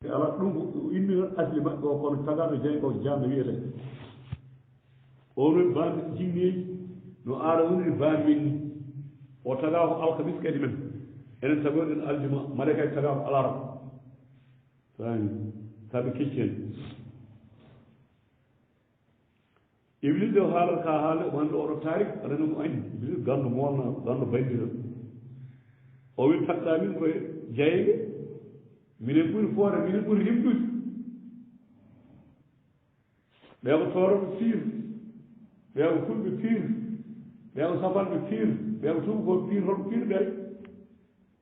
ala ɗum inni noon asli maɓɓe o kono tagaɗo jeyi o jamɓe wiyete onon bande jinneji no aara woniri bande men ni o taga ko alkamis kadi men enen tagoɗen aljuma mbaɗa kadi taga ko alarba fami kaɓe keccani iblis de o haalata ka haale wonde oɗo tarik aɗana mo andi iblis gandu molna gandu bandira o wi takɗa min koye jeyge minen ɓuri foore minen ɓuri rimɗude ɓe ko toroɓe piir ɓe ko fulɓe piir ɓe ko sabalɓe piir ɓe ko tubakoɓe piir holko piirɗe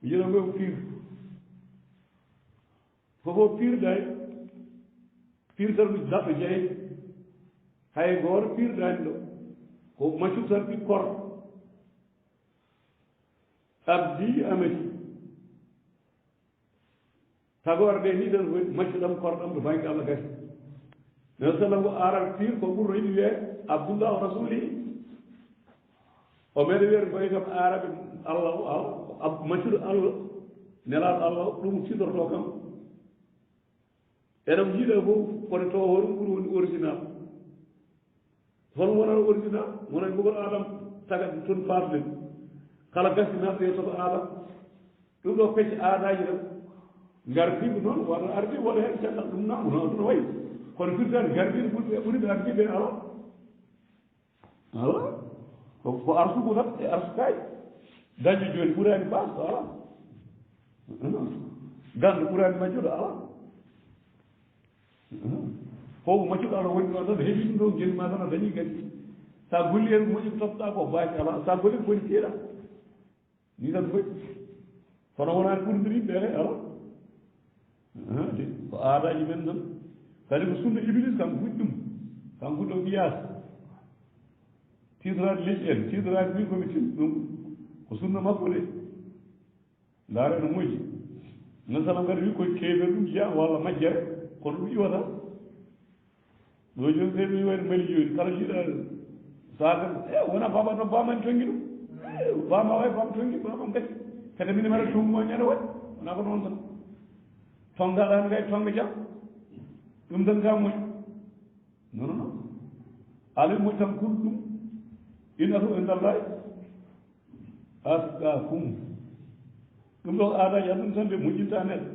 mi jiɗa koye ko piir fofo piirɗay piir tan ko daɓɓo jeyge hay gooto piirɗani ɗo ko maccu tan ɓikkor abdi amati tagore ɗe ni tan woni maccuɗam korɗam ɗo bange Allah gasi nabi sallam ko aral piir ko ɓurno yiɗi wiye abdoullah o rasuli o meɗe wiyede koye kam araɓe Allah o maccuɗo Allah nelaɗo Allah ɗum sidorto kam eɗam jiiɗa fof kono to hoɗum ɓuri woni original hono wonano original wona gogol adam tagat toon fatlen kala gasinaɓe yettoto adam ɗum ɗo pecce aadaji tan gardiɓe noon waɗa ardi waɗa hen caggal ɗum nambu no ɗum wayi kono firtani gardiɓe ɓuriɓe ardiɓe ala ala ko arsugo tan e arsukaji dañƴo joni ɓurani bas ala gandu ɓurani majjuɗo ala fof maccuɗo Allah woni ɗon tan heeɓi ɗum ɗo guel ma tan a dañi kadi sa golli hen moƴƴi tofta ko baaki ala sa golli ko woni keeɗa ni tan foyi kono wonani ɓurdiriɓe he ala ko aadaji men tan kadi ko sunna iblis kanko fuɗɗi ɗum kanko fuɗɗo ɓiyas tiitorade leƴƴi en tiitorade min komi tin ɗum ko sunna makko de ndaare no moƴƴi non salam kadi wi koye keeɓer ɗum jiya walla majjere kono ɗum iwata ɗo joni ɓe mi wayno mali joni kala jiiɗa saga wona baba no bamani tongi ɗum bama way bama tongi bamam kadi kadi mine mbaɗa tongumo ñande waɗi wona ko noon tan tongaɗani kay tonga jam ɗum tan ka moƴ non non alay moƴ tan kul ɗum ina to e dallahi aska kum ɗum ɗo aadaji aɗum tan de moƴƴinta neɗɗo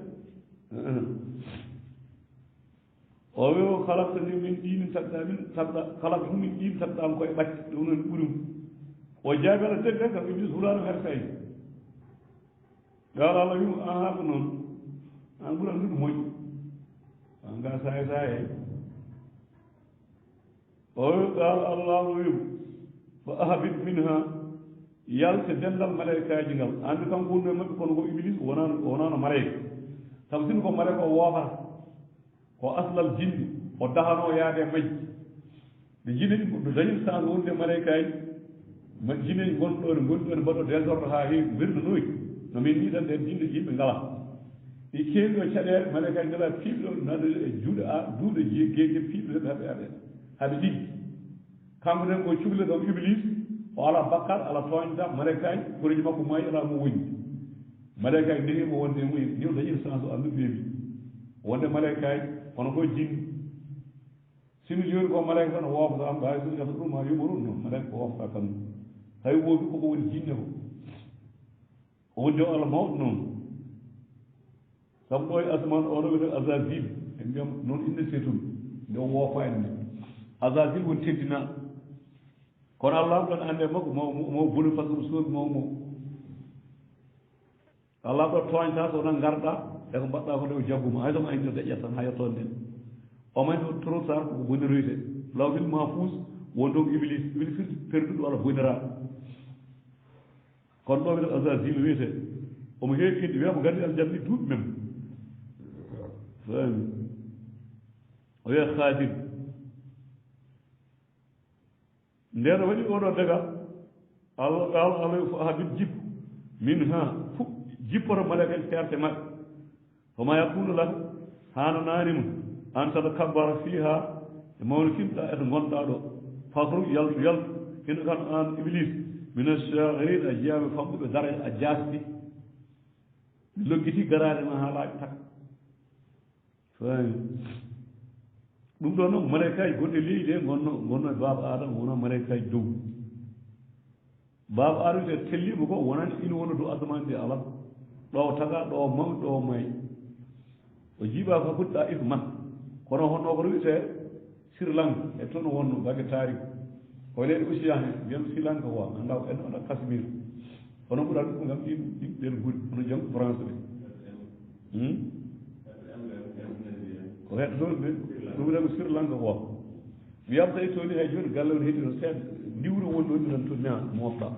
o wi o kalaktani min ɗinin tagɗa min tagɗa kalaktu min ɗin tagɗama koye ɓatti ɗum noon ɓuuri o jaabi ala teg tan kam iblis hulano her tawi gal Allah wimo aha ko noon an ɓuuran ɗum moƴƴi anga saye saye o wi gal Allah wimo fa ahabit minha yalte dendal malaikaji ngal andi kanko wonno e maɓɓe kono ko iblis wonano malayika sabu sino ko malayika o woofata ko aslal jinni o dahano yaade majji ɓe jineɗi ɓe dañi chance wonde malaikaji jineji gonɗo ɗo gonɗi ɗo mbaɗo désordre ha heewi wirnanoyi no min ni tan nden jinde yimɓe ngala ɗi keewi ɗo caɗele malaikaji ngala piiɓe ɗo nade e juuɗe duuɗe geege piiɓe ɗe haɓe ɗiggi kanko nen ko cuhle kam iblis o ala bakkar ala toñta malaikaji koreji makko maayi ala mo woni malaikaji ndehimo wonde e mumen ni o dañi chance o andu beebi wonde malaikaji kono ko jinni simi joni ko malaika tan woofata am hay so gata ɗum ha yuɓa ɗum noon malaika ko woofata kam hay woofi koko woni jinne ko o wonde o Allah mawɗo noon sabu ɗo e asman o ɗo wiyete azazil en mbiyam noon inde seetum nde o woofa en nde azazil woni teddinaɗo kono Allah ɗon ande makko mo boni par ce que suuɓi mawmo Allah ɗo toñta so wona garɗa e ko mbaɗɗa ko nde jagguma hay somo ayno deƴƴat tan ha yettoon nden o mayno trop tard koko boniruyde lawbil mahfous won ɗon iblis perduɗo walla boniraɗo kono ɗo wiyete azazil wiyete omo heewi inde wiyama gandi aljanna duuɓi men fami o wiya khadim nden o waɗi oɗo daga Allah fo habib jippo min ha fu jippoto malaika en ferte maɓɓe foma yakunu laka hanananima an tata kabbara fiha e mawno kimɗa eto gonɗa ɗo fakru yaltu hino kan an iblis min achahirin a jeyama famɗuɓe daraja a jasdi mi loggiti garade ma ha laaɓi tak faami ɗum ɗo noon malaikaji gonɗe leydi he gonno e baaba adama wona malaikaji dow baaba adama te tellima ko wonani ina wona dow asamani de ala ɗo taga ɗo mawɗi ɗo may o jiiɓa ko fuɗɗa isman kono honno ko wiyete Sri Lanka e toon wonno bagge taari ko leydi océan he mbiyam Sri Lanka ko anda ko en oɗa Kasmir kono ɓuura ɗum gam ɗin guɗi hono janggo France ɓe ko heɗo toon ɓe ɗum wiɗama Sri Lanka ko wiyam tawi tooni hay joni galle on heedi no seeɗa diwri woni ɗon tan to na mofɗa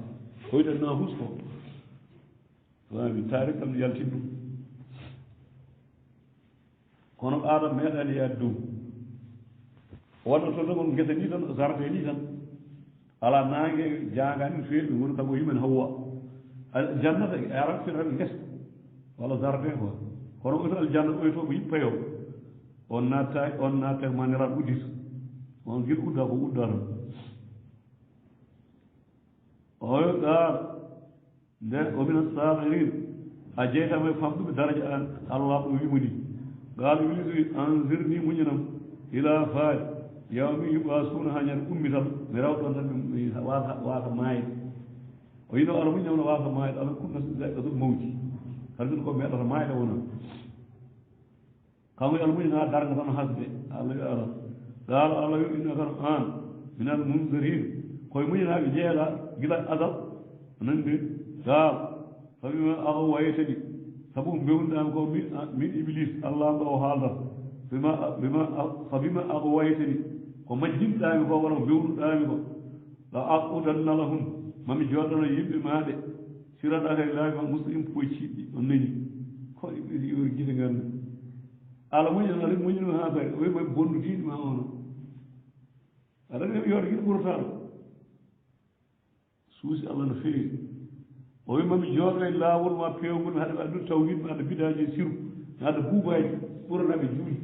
koyɗen na hus ko wami taari kam yaltin ɗum kono adama meeɗani yaade dow waɗɗo to ɗon gesa ni tan jardin ni tan ala nangue jangani no feewi ɓe goni kanko yimen Hawwa jannata arat firani gesa walla jardin quoi kono oto aljanna ɓoyto ko yippayo on natta maniraɗo uddita on guiɗo udda ko udda tan oyo qaal nde omina sahirin a jeytama e famɗuɓe daraja an Allah ɗo wimoni qaal iblisi anzirni muñanam ila faade yawmi yubasuna ha ñande ummital mi rawɗon tan wasa maayde o yino ala muñam no wasa maayde ala kunna ɗum mawji halmino ko meɗata maayde wona kanko ala muñi ha darga tan hasde allah wi ala qaala allah wi innaka an minal munzirin koye muñanaɓe jeeɗa gila adal nandi qaal fa bima aghwaytani sabu bewnuɗami ko min iblis allah ɗo o haaldata fa bima aghwaytani ko majjinɗami ko walla ko bewnuɗami ko la aqudanna lahum mami joɗɗono yimɓe maɗe siraɗa kay laawi ma muslim poyciɗɗi on nani ko iblis yori guite gandu ala muñan ala muñino ha kay o wima bonnutiɗi ma ono aɗa yoota guiɗo ɓurotaɗo suusi allah no feewi o wi mami jooɗo e laawol ma pewgol mi haɗa addude tawhid mi haɗa bidaji e siru mi haɗa buubaji ɓuranaɓe juuɗi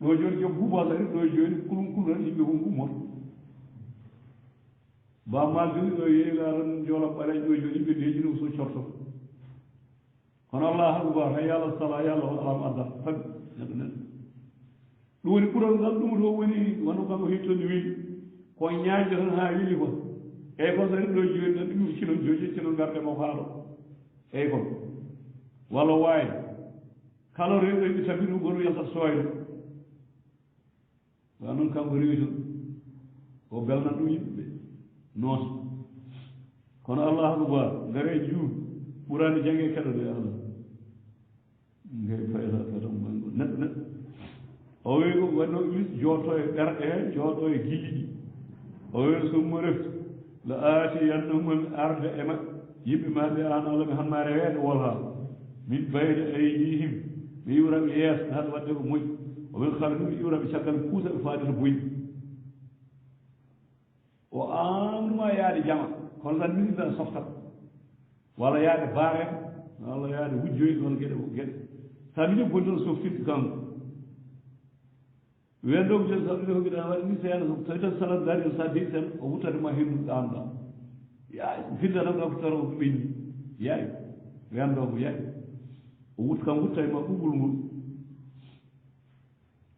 ɗo joni joom buuba tari ɗo joni kulum tan yimɓe ko gummoto bamma gani ɗo yeeyla tan joolam ɓaleji ɗo joni yimɓe deejino so corto kono allah akbar hay allah sala yallah on alam adda tan neɗɗo neɗɗo ɗum woni ɓural ngal ɗum to woni wonno kanko hettoni weeli ko ñaaƴde tan ha weeli kon eyyi kon tari ɗo joni tan ɗum cinon joji cinon gardemo haaɗo eyyi kon walla waawi kala rewɓe ɗi tabi ɗum gono yaltat soyno wa noon kanko rewi ton o belnan ɗum yimɓeɓe noota kono allah akbar ngare juuɗ ɓurani jange keɗode allah ngay fayata mango neɗɗo o wi ko wanno iblis jooto e ɓerɗe he jooɗo e gilli ɗi o wi summa reftu la aatiyannahum arde e maɓɓe yimɓe maɓe an allah mi hanma reweede wolha min bayde aydihim mi iwraɓe yeeso mi haɗa wadde ko moƴƴi o min kala ɗum mi iwraɓe caggal kuusaɓe faade to boyi o amnuma yaade jama kono tan minita softat walla yaade baarem walla yaade wujjoyi ɗon geɗe sa mini boni toon softirde kanko wendo ko joni saɗude ko mbiɗa waɗi ni seeɗa so tawi tan salat dari sa deyi tan o wuttadema hendu ɗanɗa yaay finda tan ko toro ko ɓenni yaay wendo ko yaay o wutta kam wutta e ma ɓuɓol ngol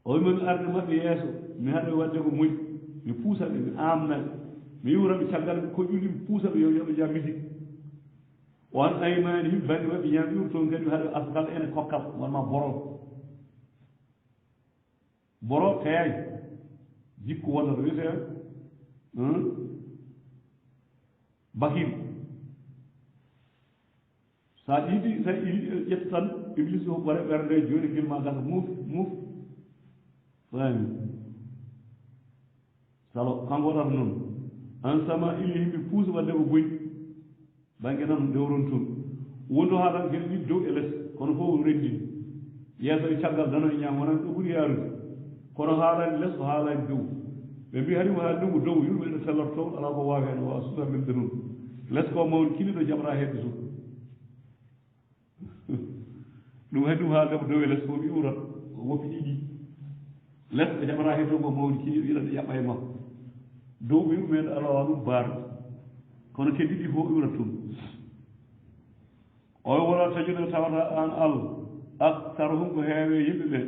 o wimen arde maɓɓe yeeso mi haɗa wadde ko moƴƴi mi puusaɓe mi amnaɓe mi iwraɓe caggal ko ƴuɗi mi puusaɓe yo yoɓe jam musique on aymani yimɓe bande maɓɓe ñam iwr toon kadi haɗa askal ene kokkal wonma boro teey jikku walla to wiyete bakil sa ɗiɗi sa ƴetta tan iblis ko ɓare ɓerde joni gilma gasa muuf fami salo kanko waɗata noon an sama ili yimɓe puusa wadde ko boyi bangue tan dewron toon wonto ha tan gueɗe ɗiɗi dow e less kono fof rendini yeeso e caggal dano e ñaam wonan ɗo ɓuuri yaarude kono haalani less ko haalani dow ɓe mbi haɗimo haali ɗum ko dow yimɓe ɗo sellata toon ala ko wawi hen wawa susa memde noon less ko mawni kiliɗo jaɓata hedde toon ɗum haɗi ɗum haaldemo dow e less ko mi iwrat woppi ɗiɗi less ɓe jaɓata hedde toon ko mawni kiliɗo yiɗata ƴaɓɓa e makko dow ɓe yimɓe ala wawa ɗum baarde kono keddi ɗi fof iwrat toon o wona tajude tawata an Allah sarhum ko heewe yimɓe ɓe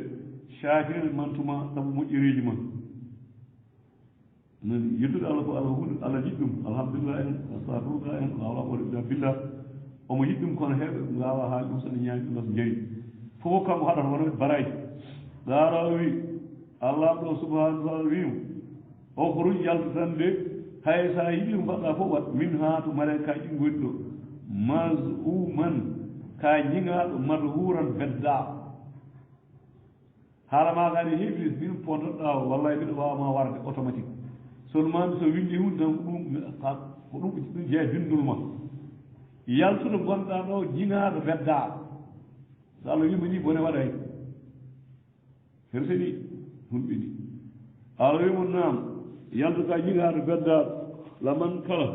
shakiril mantuma sabu moƴƴiriiji ma non yettude allah ko allah huɗo allah yiɗi ɗum alhamdulillah en astahfirullah en wawla ɓoɗeɗa billah omo yiɗi ɗum kono heeɓe ngawa haali ɗum soɗo ñaami ɗum noto jari fof kanko haɗata wonɓe baraji gaara wi allah ɗo subhanahu wa taala wimo o ko ruji yaltatande hay sa yiɗi ɗum mbaɗɗa fof wat min ha to malaikaji goni ɗo masuman ka ñiŋaɗo madhuran bedda haala ma kadi iblis min potoɗɗa o wallay mbiɗa wawama warde automatique seulement so windi hunde tan ko ɗum ɗum jeeya bindul ma yaltude gonɗa ɗo jiŋaɗo bedda so allah wima ni bone waɗay herseni humɓini allah wimo nam yaltuka jiŋaɗo beddaɗo laman kala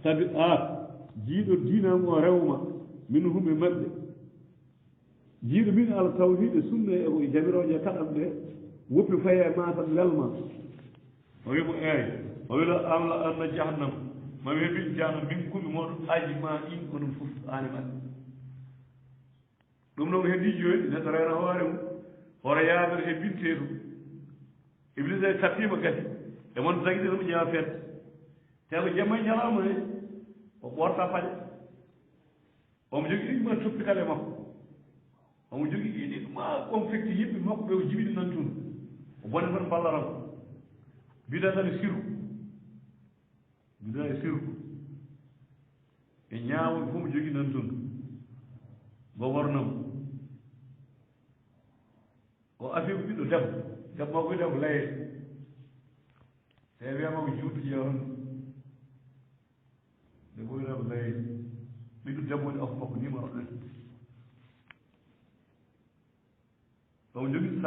tabi jiiɗo diinam o rewma min humɓe maɓɓe jiiɗo min ala tawhide sunna e ko jamiroje kaɗam ɓe woppi faye ma tan welma o wimo eeyi o wila amla anna jahannam mami heɓin jahannam min kuɓe moɗo aji ma in onon fof ane maɗɓe ɗum noon heddi joni neɗɗo rena hoore mum hoto yaadere e binte ɗum iblis e tappima gati e mon daguiɗenomo ƴeewa fedde te ko jamma e ñalawma he o ɓorta paƴe omo jogui ɗima toppi kale makko omo jogui iɗi ɗuma omo fekti yimɓe makko ɓe o jibiɗi nan tun o bone tan ballaran mbida tan e sirku mbida e sirku e ñaawol fof mo jogui nan tun mo wornamo o afiɓe ɓiɗɗo debbo debbo makko debbo laye te wiyama ko juutu ƴeewon debbo wiyama laye ɓiɗɗo debbo woni ofa makko numéro 1 omo jogui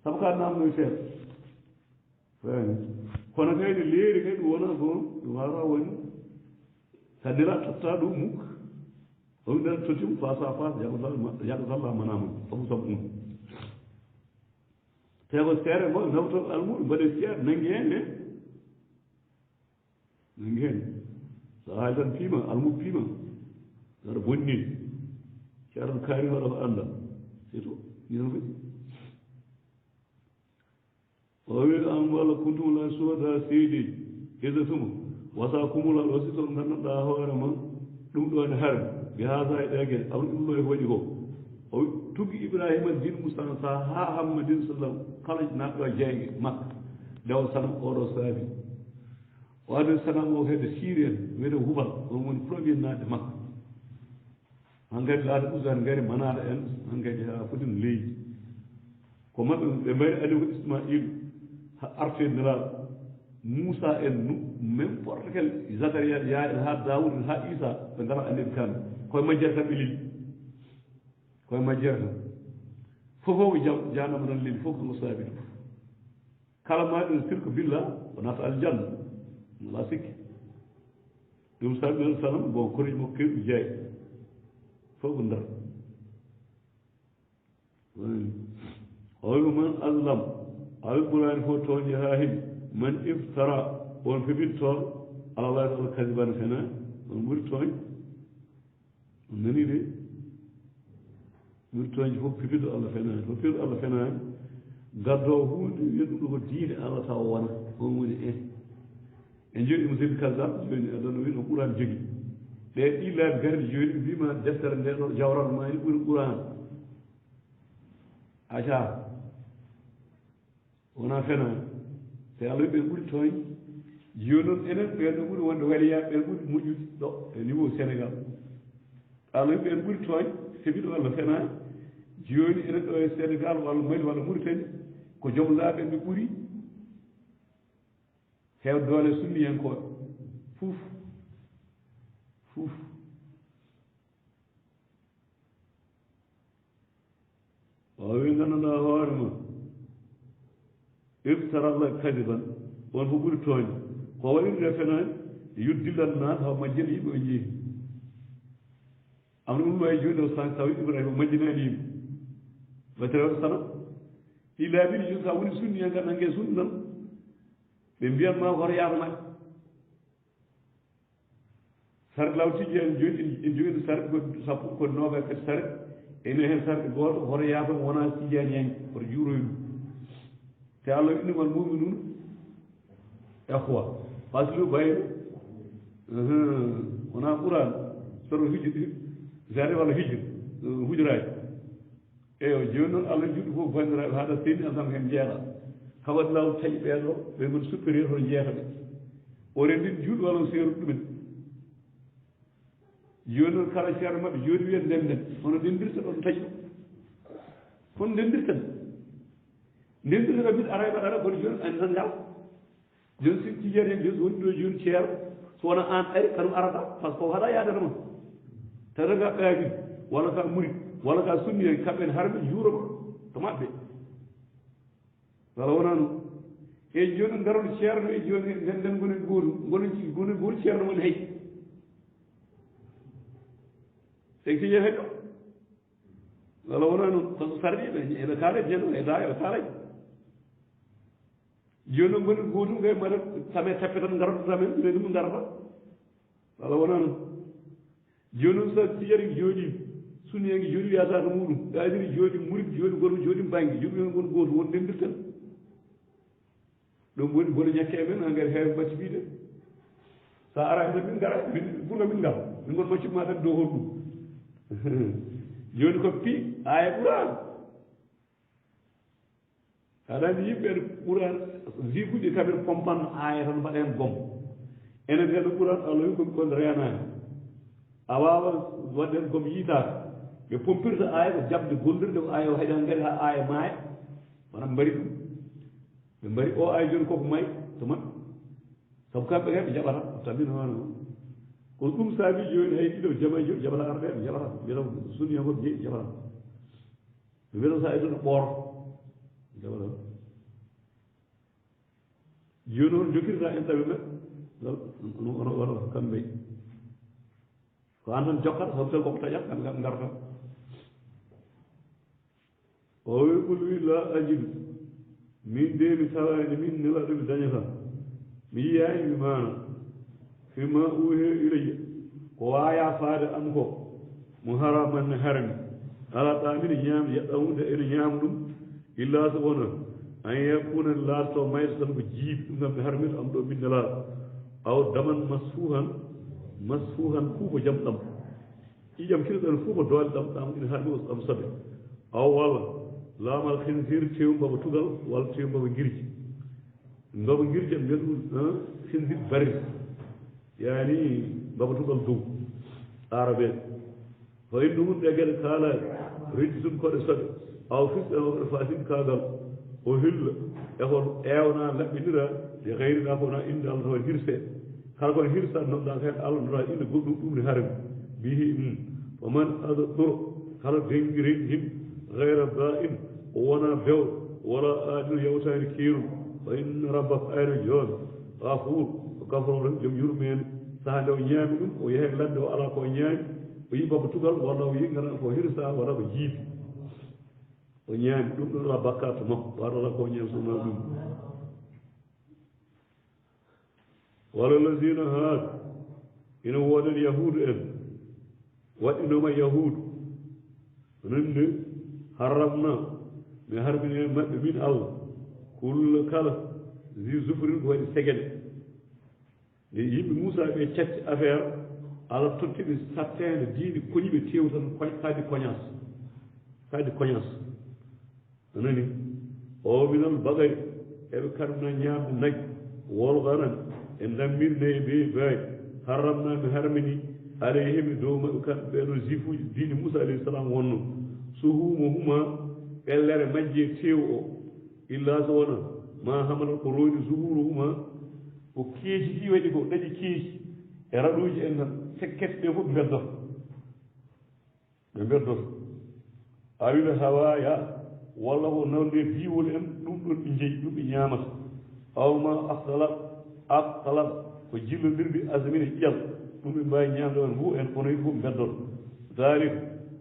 sabu ka namno seeɗa fani kono kayne leeri kay ɗum wona ko ɗum wara woni kadira totta ɗum mukka on ɗen totim face à face yago sallah manama sabu sabu ɗum te ko seere ngo nawto almuɗo mbaɗe seeɗa nangi hen he nangi hen so haali tan piima almuɗo piima saɗa bonni ceerno kaari waɗa ko anda c'est tout ni tan foti o wi an walla kuntum la suwada seydi ida tuma wasa kumulal o si toon ngannduɗa hoore ma ɗum ɗo ne harmi mi haasa e ɗeguel aw ɗum ɗo e waɗi ko o tuggi ibrahima din moustapha sa ha hammadin sallam kala natɗo jeyge makka dewa sanam oɗo saabi o ade sanam o kede sirien wiyete hubal on woni premier natde makka hankkadi laata usan ngari manaɗa en hankkadi ha fotino leydi ko maɓɓe ɓe mbari adi ko ismailu ha arteniraɗo moussa en n'importe quel zacharia ya en ha daoud en ha isa ɓe ngara annabi kamɓe koye majjere tan ɓe leli koye majjere tan fofof janama tan leli fof kanko saabi ɗum kala maɗo sirko billa o nata aljanna wala sikki ɗum saabi ɗon sanam bon koriji makko kewɗi jeeya fof ko ndar o wi man aslam awi ɓurani fof toñi ha heeɓi man iftara on feɓintoon ala wawi taala kasibane fenani on ɓuri tooñ on nani de ɓuri tooñde fof pipiɗo allah fenani fof pipiɗo allah fenani gaddo hunde wiyaɗum ɗo ko diine allah taw wona on woni en joni musidɗo kasdam joni aɗano wi on ɓurani jogui ɗe ɗi laabi gardi joni mbima deftere nde ɗo jawral ma ni ɓuri ɓurani aca wona fenani te allah wi ɓen ɓuri tooñ joni noon enen ɓen ɗo ɓuri wonde waliyaɓe ɓen ɓuri moƴƴude ɗo e niveau sénégal allah wi ɓen ɓuri tooñ heeɓiɗo allah fenani joni enen ɗo e sénégal walla mali walla mauritanie ko joom laaɓe ɓe ɓuri heew doole sunniyankoɓe fuuf fuuf o wi ganduɗa hoore ma iftara allah kadiban on fof ɓuri tooñde ko waɗinde fenani yuddillan naat haw majjina yimɓe o jeeyi am ɗum wawi joni o san tawi ibrahima majjinani yimɓe waterewɗo sana ɗi laaɓiɗi joni sa woni sunni hen gan nangue sunni nan ɓe mbiyanma ko hoto yaatamaɓe saret lawtiji en joni en jogino saret ko sappo ko noga kadi saret ene hen sarɗe gooto hoto yaata wona tijani yanke hoto juuroy ɗum te allah innimal muminuna ehwa faslu bayno wona ɓuran soto hijji jare walla hijju hujuraji eyo joni noon allah juɗɗo fof bandiraɓe haɗa seeni alsam hen jeeɗa kawat law taƴi ɓeeɗo ɓe gon supérieur hoto jeetaɓe o rendin juuɗo walla seeruɗo ɗumen joni noon kala ceerno maɓɓe joni wiyen ndenden hono ndendirta ɗon taƴi ɗum hono ndendirtan ndendirta mbiɗa ara mbaɗa ara kono joni an tan ngal joni si tijani hen joni so woni ɗo joni ceero so wona an ari kaɗum arata par ce que o haɗa yaadata ma tata ga ɓaagin walla ka murit walla ka sunni hen kamɓen harɓe juuroma to maɓɓe wala wona noon e joni garoɗo ceerno e joni nden gonen gootu gonen gootu ceerno mon hay tegi hen ɗo wala wona noon par ce que sarɗiɓe eɓe kaala jeno e da eɓe kaalaji joni noon gonen gootum kay mbaɗa tame tappe tan garoɗo tamen ɓe ɗum garata wala wona noon joni noon sa tijari jooɗi sunniyanke jooɗi wiyata ko muɗum ɗadiri jooɗi murid jooɗi goto jooɗi banque jooɗi men gon gooto won ndendirten ɗum woni bone ñakke men engrais heewe bacci wiide sa ara tan min gara ɓurga min ngal min gon maccuma tan dow hol ɗum joni ko pi aya ɓuran aɗa andi yimɓe ɓuran jiguɗi kamen pompanno aya tan mbaɗen gom enen ɓeɗo ɓuran allah wi komi kon renani a wawa waɗen gom yiitaka ɓe pompirta aya ko jabde gollirde ko aya o haɗan gari ha aya maaya wona mbari ɗum ɓe mbari o aya joni koko may to maɓɓe sabu kamɓe kay ɓe jaɓata tamin hono ko ɗum saabi joni hay ɗiɗo jama joni jaɓata arde ɓe jaɓata mbiyata sunni fof jeeyi jaɓata ɓe mbiyata sa eɗono ɓooro jaɓata joni on jokirta en tawi men ono waɗa kamɓe ko an tan jokkata sabu tel koko taƴat kamɓe kam garta o wi qul wi la ajidu min de mi tawani min nelaɗo mi dañata mi yiyani mi mana fima uhe ilayya ko waya faade am ko mo haraman ne harmi ala ɗamine ñaam yeɗɗamude ene ñaama ɗum illa so wona an yakuna laato mayta tan ko jiibi ɗum kam mi harmita am ɗo min nelaɗo aw daman masfuhan fuu ko jam ɗam ƴiƴam kirɗan fuu ko doole ɗam ɗam ina harmi o ɗam sabe aw walla laamal hinsir tew mbaba tugal walla tew mbaba girji mbaba girji am mbiya ɗum hinsir bari yani mbaba tugal dow arabe fa in ɗum ɗe geɗe kaalaɗe reddi tun koɗe saɓe aw fisɗan oɗe fatin kaagal o hilla ehon eewna laɓɓinira de gayrina ko wona inde allah tawa hirse kala kono hirsa noɗɗa kay allah nota inde goɗɗum ɗum ne harmi bihi fa man ada ɗoro kala dengiren him gayra ba'in o wona bewɗo wala aadino yawtani keerum fa inna rabbaka ayno jooni gafur ko kaforo joom yurmede saha nde o ñaami ɗum o yehe ladde o ala ko ñaami o yi baba tugal walla o yi ngana ko hirsa walla ko jiibi o ñaami ɗum ɗon ala bakkat makko waɗa ala ko ñaami sona ɗum wala lazina haadu ina wooden yahuudu en waɗinoma yahuudu nande harramna mi harmini hen maɓɓe min allah kulla kala zi zufrin ko waɗi segeɗe nde yimɓe moussa ɓe catti affaire allah tottiɓe sattede diine koñiɓe tew tan kadi coñas anani o minal bagari eɓe karmina ñaamde naggi wolganan e dammirde e ɓe bawi harramna mi harmini alayhim dow maɓe kamɓe ɓeɗo jifuji diine moussa alayhi salam wonno so huma huma ɓellere majje tew o illa so wona ma hamala ko roodi zuhuru huma ko keeji ɗi waɗi ko ɗaƴi keeji e raɗuji en tan sekkete ɗe fof ɓe beddoto awila hawaya walla ko nawde biwol en ɗum ɗon ɓe jeeyi ɗum ɓe ñamata awma aqtalab ko jillodirde asmine ƴal ɗum ɓe mbawi ñamde on fof en kono fof beddoto dalik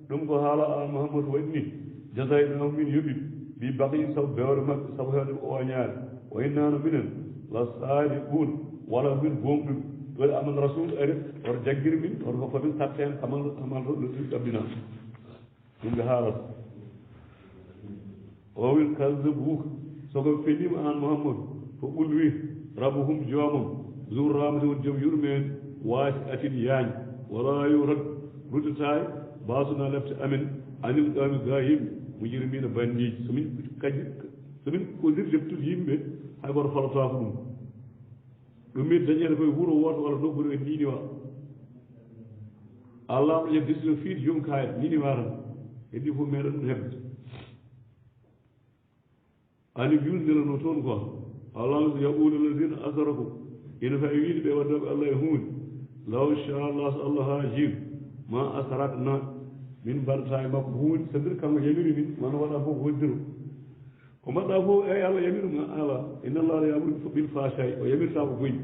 ɗum ko haala al mouhamadou waɗi ni jasayɗo min yoɓi mbi baqi sabu bewre maɓɓe sabu hewde ko oñaade o innano minen la sadiqun wala min gonɗuɓe ɗoɗe aman rasul ari oto jaggiri min oto ko famin satten amal ɗo ɗum ɗaɓɓina ɗum ɓe haalata o wi kasdabuka soko feɗima an mouhammadou fo ɓulwi rabuhum joomum jour ramde won joom yurmeen waasi atin yaañ wala yurat ruddataay basuna lefte amen anil ɗami ga yimɓe mujrimina bandiji somin kañƴi somin kodir deftude yimɓe hay woto falotako ɗum ɗum min dañede koye wuuro woto walla nokkude e niniwa allah ɗo ƴef décision fiide joom kayit niniwa tan heddi fof meeɗa ɗum hebde ani yulndirano toon quoi allah yaqulu alladina asraku ina fawi wiide ɓe waddaɓe allah e hunde law inchallah so allah haajim ma asrakna min mbaɗata e makko hunde so ndir kanko yamiri min mana waɗa fof woddiro ko mbaɗɗa fof eyi allah yamiri ma ala inna allah la yamuru bil fashay o yamirta ko goñi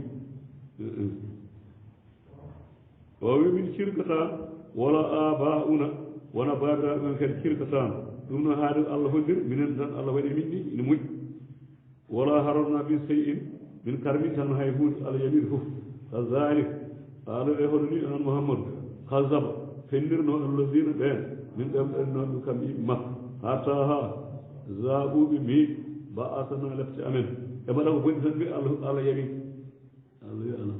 o wi min cirkata wala abauna wona babiraɓe men kadi cirkatano ɗum no haade allah hollir minen tan allah waɗi min ni ine moƴƴi wala haronna min sey in min karmin tan hay hunde allah yamiri fof kazalik ala e hono ni an mouhammadou kasaba fennirno alladina ɓen min ɗemɗennoɓe kamɓe yimɓe makka hatta ha zaɓuɓe mi ba asana lefte amen e mbaɗa ko boni tan mbi allah yami allah wi ala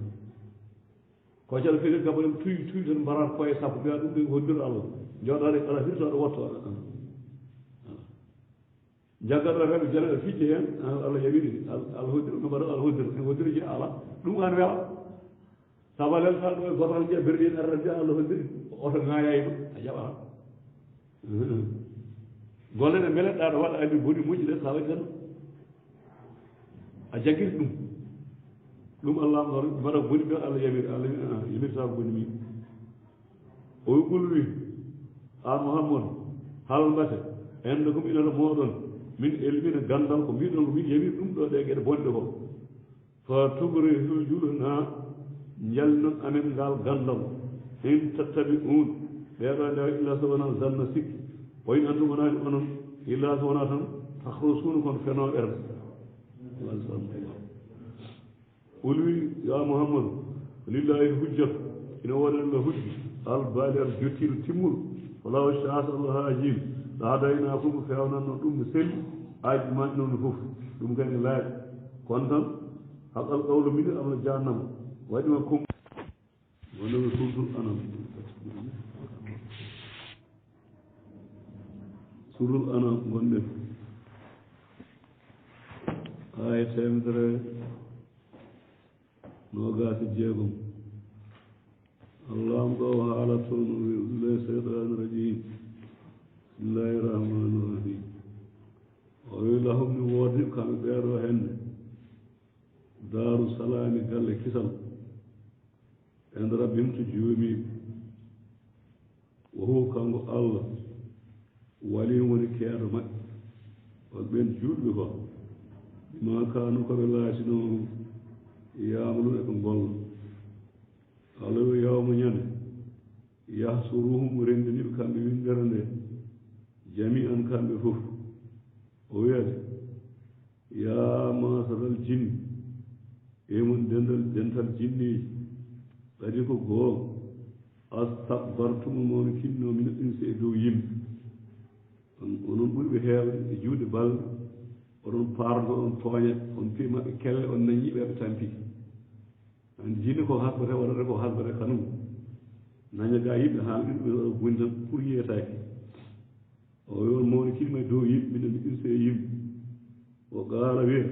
kocal fini kaba ɗen tuy tan mbarat koye sappo mbiya ɗum ɗe holliro allah jooɗaɗe ala hirtoɗo watto jaggaɗo reɓe jaleɗo fijje hen allah yamiri allah hoddiro no mbaɗa allah hoddiro en hoddiro je ala ɗum an weela saba lelta ɗo e gotal jiya berɗin arata mbiya allah hoddiri oto ŋayayma a jaɓata golle ɗe meleɗɗa ɗo waɗa andi boni moƴƴi ɗe sa waɗi tan a jaggiri ɗum allah mbaɗa boni ɓe allah yamiri allah yamirta ko boni min o wi ɓulwi an mouhammadou hal mbate ende kom inata moɗon min elmina gandal ko mbiɗon ko min yamiri ɗum ɗo ɗe gueɗe bonɗe ko fa tugre juluna jalnon amen ngal gandal in tattabi un ɓeɗo ndewa illa so wona zanna sikki wayin antum wonani onon illa so wona tan tahrusuna kon feno ɓerde ulwi ya mouhammadou lillahi hujjat ina waɗanla hujji albalir jottiɗo timmol walaw shat allah haajim laadayna fof ko fewnanno ɗum no selli aji maɗi noon fof ɗum kadi laaƴi kono tan haqqal qawlu mine allah jannama waɗima kom wonano surtul anam surul anam gonɗen aya temedere nogas e jeegom allahum ɗo haala toon ule seytani rajim bismillahi rahmani rahim o wi lahum ni woodi kamɓe ɓeeɗo henne daaru salami galle kisal en rabbim to joomiɓe o huwa kanko allah walim woni keeɗo maɓɓe on ɓen juutɓe ko ma kanu koɓe laatino yamalu eɓe golla allah wi yawma ñande yahsuruhum renndiniɓe kamɓe windere nde jami an kamɓe fof o wiyade ya masaral jinni emon dental jinniji kadi ko goonga astakbartumo mono kinno min insi e dow yimɓe onon ɓurɓe heewde e juuɗe balɗe oɗon pardo on tooña on pi maɓɓe kelle on nañiɓeɓe tampi andi jinni ko hasbata waɗata ko hasbata kanum nañaga yimɓe haalɗiɗo ɓe woni tan pour yiyetake o yon mawni kinma e dow yimɓe minen mi insi e yimɓe o qaala wiya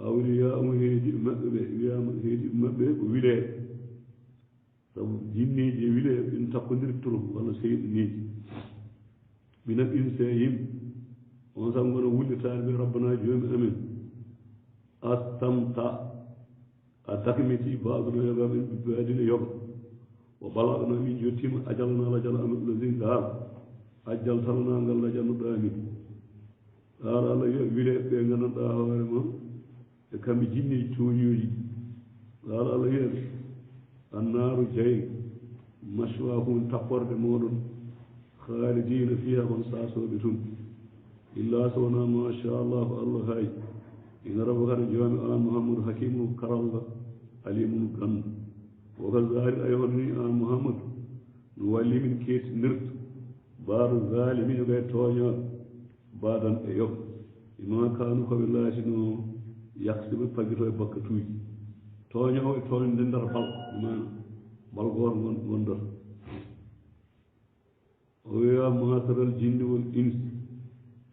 awliyamu heediɓe maɓɓe ɓe wiyama heediɓe maɓɓe ko wileɓe sabu jinniji e wileɓe ɓen takkodiri toro walla seyɗiniji minen insi e yimɓe on sam gono wullitade ɓe rabbana joomi amen astamta a dakmiti baɗuno yogamen ɓiɓɓe adina yoga o ɓalaɗono min jottima ajalna lajal amen lazine gaal ajjal talnagal lajannuɗa min qaala allah wiya wileɓe ɓe gandanɗa hoore ma e kamɓe jinneji tooñoji qaala allah wiya annaru jayi maswa hum tapporde moɗon khalidina fiha kon sasoɓe tun illa so wona machallah ko allah haaji ina rabba kata joomi an mouhammadou hakimu karalla alimum gandu wokal zari ay holni an mouhammadou no walli min keetinirta baadu zalimina ɓe tooñoɓe baadan e yoɓ ima kanu koɓe laatino yaksuɓe paggito e bakkatuuji tooñowo e tooñde ndar bal imana bal gooto gondata o wiya masaral jinni wol insi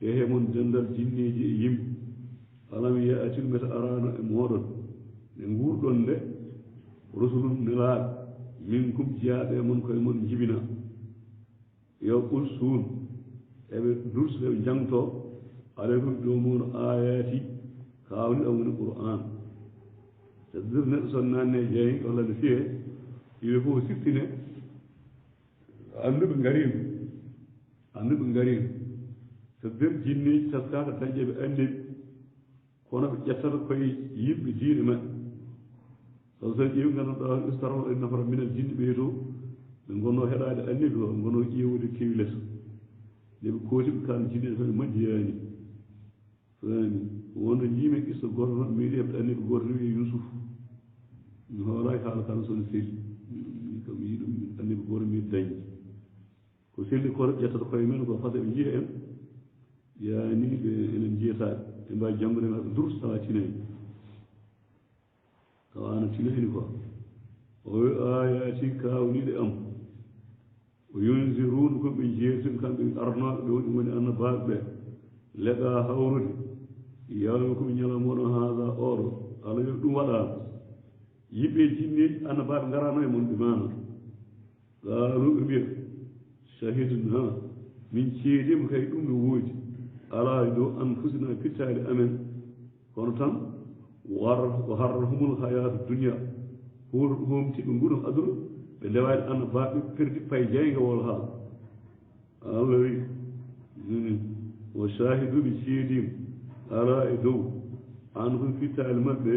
ehe mon dendal jinniji e yimɓe alam yaatin mbete arano e mooɗon nde nguurɗon nde rusulum nelaaɓe min kum jeyaaɓe mon koye mon jibina yo ulsuun eɓe durso eɓe jangto alaykum ɗomuno ayati kawni ɗam woni qur'an c'est-à-dire neɗɗo son nanne jeeyi walla no fiye il faut siftine annduɓe ngarino c'est-à-dire jinni taskaka dañƴe ɓe anniɓe kono ɓe ƴettata koye yimɓe diine maɓɓe so ƴeewi ganduɗa istarao e nafara minel jinni ɓeyto ɓe gonno heɗade anniɓe o ɓe gonno ƴeewude kewi less nde ɓe kootiɓe kan jinni e toɓe majjiyani fami wonde jiimi qisso goto noon mbiɗi heɓde anniɓe goto no wiye Yusuf mi hoolaki haala kala sone selli kam yii ɗum anniɓe goto mbiɗi dañde ko selli koto ƴettata koye men ko fasa ɓe jiiya en yani ɓe enen jiyataɓe ɓe mbawi janggude ɓe dursa tawa tinani tawa no tinani quoi o wi ayati kawniɗe am o yunziruna koɓe jeetin kamɓe arnoɓe ɓe woni woni annabaɓe ɓe leɗa hawrude yawmi koɓe ñalamoɗo haala oɗo ala yo ɗum waɗama yimɓe jinneji annabaɓe garano e mon ɓe mano gaalu ɓe mbiya shahidna min ceedima kay ɗum no woodi ala dow anfusina pittali amen kono tan harrahumul hayatu dunia homtiɓe nguɗum aduna ɓe ndewani annabaɓe perdi pay jeyga wol haala allah wi o shahiduɓe ceedima ala e dow an hum fittali maɓɓe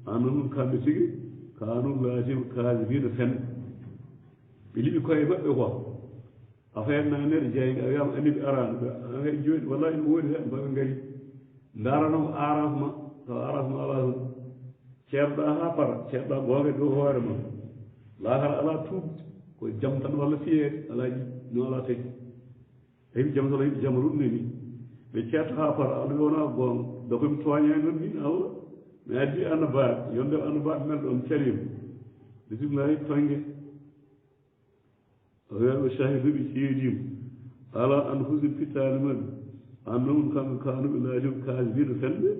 an hum kamɓe tigi kanu laatima kasibina fenɓe ɓe liɓi koye maɓɓe quoi a fayatnanede jeyga a wiyama anniɓe arano hay joni wallahi no woodi hen mbaɓe gaari daranomo arafma taw arafma ala toon ceerɗa ha para ceerɗa gonga dow hoore ma laakara ala tuubde ko jaam tan walla fiyeede ala no ala tagi heɓi jaam tan heɓi jaam ruɗne ni ɓe ceerta ha para allah wona gonga dokomi toñani noon min allah mi addi annabaɓe yonde annabaɓe men ɗon calima bisimillahi fangue o shahiduɓe ceedima ala anfusin fittali maɓɓe annahum kamɓe kanuɓe laatima kasibina fenɓe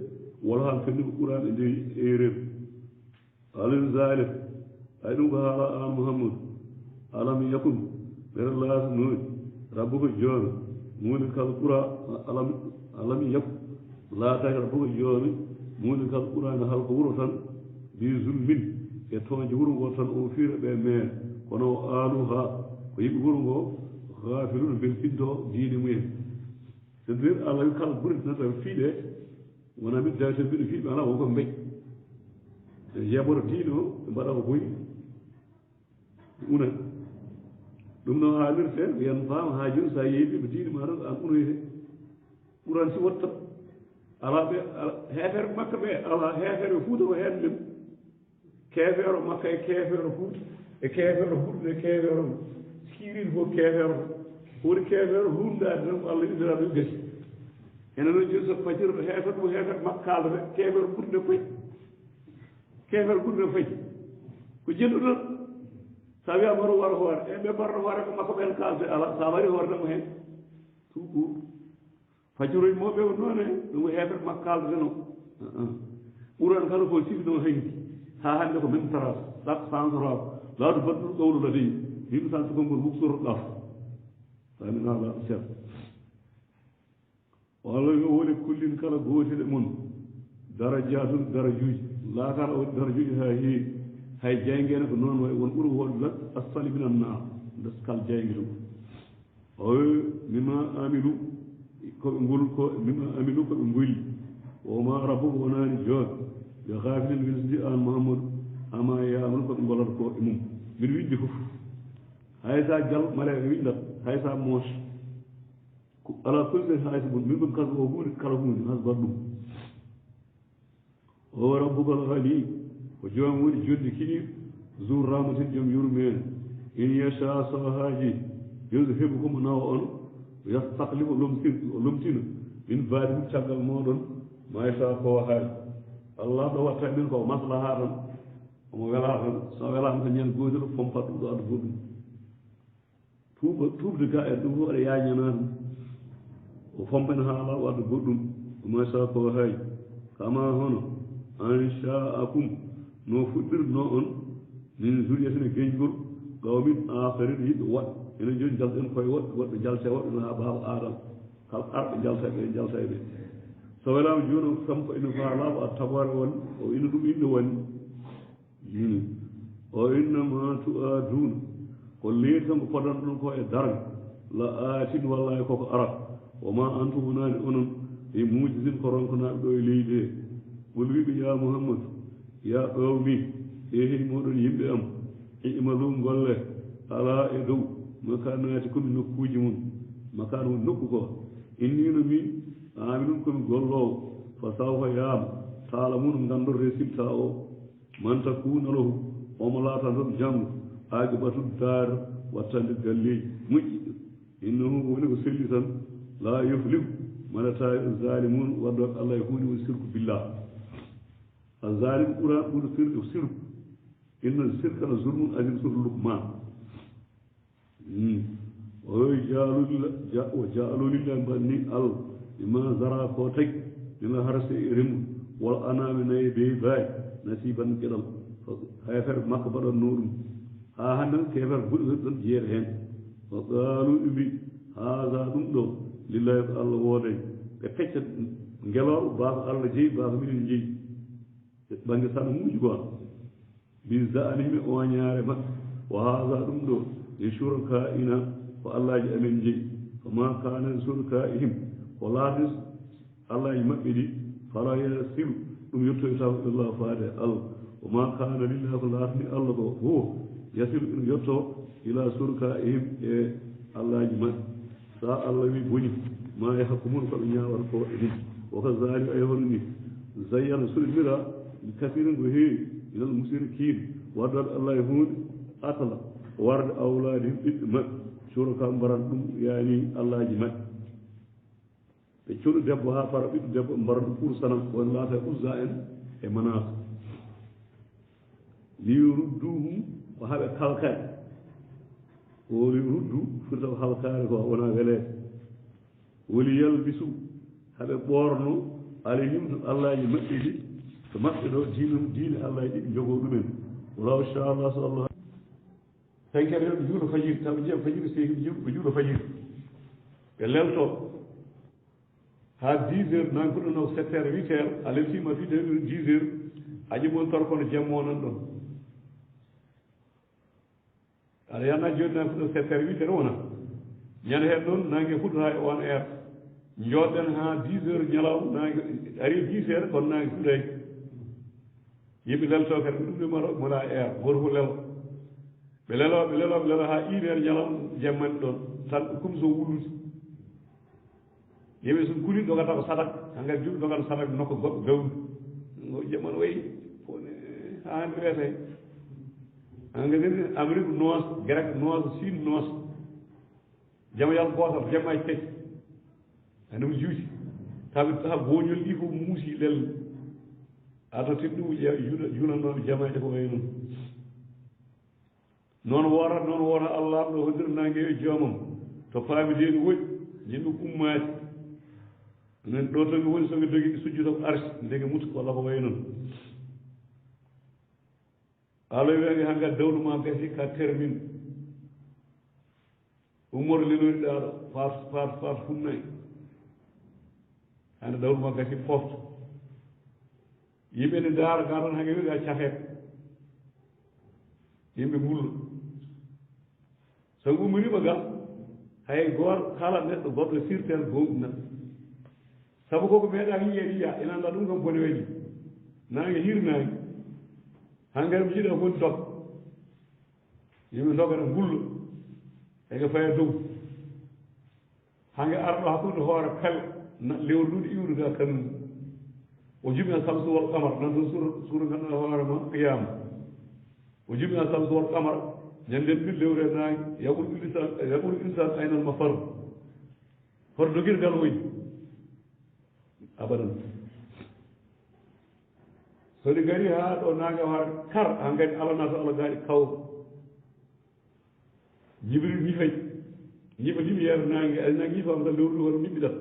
wala han fenniɓe ɓuuraɓe nde erreur alin zalik ay ɗum ko haala an mouhammadou alam yakun ɓeɗa laatanoji rabbuko joomi muuni kala ɓuura alam yakun laataki rabbuko joomi muuni kala ɓuurani halko wuuro tan mbi zulmin e toonje wuuro ngo tan o fiira ɓe meen kono o aalu ha ko yimɓe wuuro ngo gafiluna beltinto diine mumen c'est à dire allah wi kala ɓurintinata fiiɗe wona min dawte mbiɗo fiiɓe ala wonko mbeƴ yeɓoro diine o ɓe mbaɗa ko boyi una ɗum noon haalirte yen faama ha joni sa yeeɓiɓe diine ma tan an unoyte ɓuran si wotta ala ɓe heefere makka ɓe ala heefere fuuta ko hen men keefeero makka e keefeero fuuta e keefeero ɓurɗe e keefeero siiride fof keefeero woni keefeero hundade tan ko allah idiraɓe gasi ene noon joni so fajirɗo heefere ɗum heefere makka kaldata keefeero ɓurɗe koye keefeero ɓurɗe fayi ko jenɗu tan sa wiyama hoto waro hoore e ɓe mbarno hoore ko makko ɓen kalde ala sa wari hoore namo hen tuuɓu fajiroji moɓe o noon e ɗum heefere makko kaldeten o ɓuran kala ko sifi ɗon hanki ha hande ko même trace ɗak sansorako lawdu badduɗo ɗowlo ladayi yimɓe tan sogongol muksoro ɗaf amin ala ceer walla yo woni kullin kala gootiɗe mon darajatun darajuji laakara o darajuji ha heewi hay jeyngene ko noon way won ɓuuri wonde lat asfali minan naar deskal jeyge ɗum o mima amilu koɓe ngol ko mima amilu koɓe ngolli woma rabbuko wonani jooɗo yo hafilin wilsidi an mouhamadou ama yamanu koɓe golata ko e mum mbiɗa windi fof hay sa jal malaika windat hay sa moos ala kulli haysi bon min ɗum kala o hunde kala hunde hasbat ɗum o rabbugol ghani ko joom woni jonde kiɗi zur ramatin joom yurmeen in yasha so haaji yuzhibukum nawa on yastaklifu lomtina min baadi mum caggal moɗon mayta ko haali allah ɗo watta min ko maslaha tan omo wela tan so welama ko ñande gotel pompat ɗum ɗo adda goɗɗum tuubde ga e ɗum fof aɗa yañana ɗum o fompani haala o adda goɗɗum mayta ko haali kama hono ansha'akum no fuɗɗirno on min zuriyatine geñgol qawmin akharina yimɓe woɗɓe enen joni jalten koye woɗɓe jalte woɗɓe ha baaba adama kala arɓe jalta ɓe jalta ɓe so welama joni kam ko ene faalaɓo a tabore woni o ina ɗum inde woni o innama tu'aduna ko leedi tan ko podan ɗon ko e darde la aatin wallahi koko arat woma antum wonani onon e mujisin ko ronkonaɓe ɗo e leydi he wol wiɓe ya mouhammadou ya qawmi e hey moɗon yimɓe am imalu golle ala e dow makanati komi nokkuji mum makano woni nokku ko innino min aminum komi gollowo fa sawfa yaama taala mum gandorde sibta o man takuna lahu omo laata tan janngo aqibatu dar wattande galleji moƴƴi innahu woni ko selli tan la yuflihu malata zalimun waddoɓe allah e hunde woni sirku billah a zalim ɓuuri sirku inna sirka la zulmun azim sur lukman o jaalu lillahi mbanni al bima zara ko tagi mina harse e remu wal anami nayi be baay nasiban geɗal hayfere makko mbaɗanno ɗum ha hande kefere buɗi ɗon jeeɗa hen o qaalu ɓe mbi haga ɗum ɗo lillahi ko allah wooday ɓe pecca ngeloɓe baako allah jeeyi baako minen jeeyi banggue sana muuji quoi min zanimi oñaare maɓɓe o haga ɗum ɗo e surka ina ko allahji amen jeeyi ko ma kana surka ihim ko laati allahji maɓɓe ɗi fala yasilu ɗum yettoy taw illah faade allah o ma kana lillahi ko laatini allah ko fof yasilu ɗum yetto ila surka ihim e allahji maɓɓe sa allah wi boni ma e hakku mum koɓe ñawata ko e ɗum woko zali ay hono ni zayyana suɗomira kasirin ko heewi minal musrikin waddoɓe allah e hunde atala warde awlade ɓiɓɓe maɓɓe suraka mbaran ɗum yani allahji maɓɓe ɓe coɗu debbo ha para ɓiɗɗo debbo mbaran ɗum pour sanam won laata uzza en e manata lirudduhum ko haɓe kalkare o ruddu furta ko halkare ko wona welede woli yalbisu haɓe ɓorno alayhim to allahji maɓɓe ɗi to maɓɓe ɗo diine allah ɗiɓe jogo ɗumen walaw inchallah so allah tawi kadi ɓe juuɗo fajiri taw ɓe jeeya fajiri seyki ɓe juuɗo fajiri ɓe lelto ha 10 heures nan fuɗɗano 7 heures 8 heures a leltima fide 10 heures a ƴiɓon torkono jammo nan ɗon aɗa yanna joni nan fuɗɗo 7 heures 8 heures wona ñande hen noon nangue fuɗɗo ha e on heure jooɗɗen ha 10 heures ñalaw nangue ari 10 heures kono nangue fuɗay yimɓe lelto kadi ɗum ɗe mona heure goto fof lelo ɓe lelo ha 1 heure ñalam jemmani ɗon tan kum so wullude yimɓe son kuli dogata ko sadak hankkadi juɓe dogata sadak nokka goɗɗo gawdu o jemman wayi fone ha hande wiyete hankkadi amérique noos grec noos chine noos jama yal gotal jammaji tati animo juuti ha boñol ɗi fof muusi lelne ato tin ɗum junannoɓe jamaje ko way noon noon wora allah ɗo hoddira nangue e joomum to paamideni woɗi yimɓe ummade nen ɗo tan woni soɓe dogi sujjuto ko arsi ndege mutu walla ko way noon aloy wege hankkadi dawluma gasi ka termine ummoro lenoriɗa ɗo fat funnayi hande dawluma gasi pofta yimɓe ne daara ga tan hanke wiga cafet yimɓe gullo so ummirima gal hay goto kala neɗɗo goɗɗo sirtel gonɗina saabu koko meeɗa yiyeɗi yiya ina anda ɗum kam bone waɗi nangue hirnangue hankkadi mi jiiɗa foti dog yimɓe dogata gullo ege faya dow hanke arɗo hakkude hoore kal lewruɗude iwruga kanum o jumina samsu wal qamar nan toon suura ganduɗa hoorema qiyama o jumina samsu wal qamar ñanden ɓi lewre nangue yaqul insan aynal mafar hoto dogirgal woni abadan so ɗi gari haa ɗo nangam ha kar ha gadi alana so allah gaari kaw jibril ñifay ñifa ɗimi yeeto nangue alina ñifama tan lewru hoto miɓɓiɗat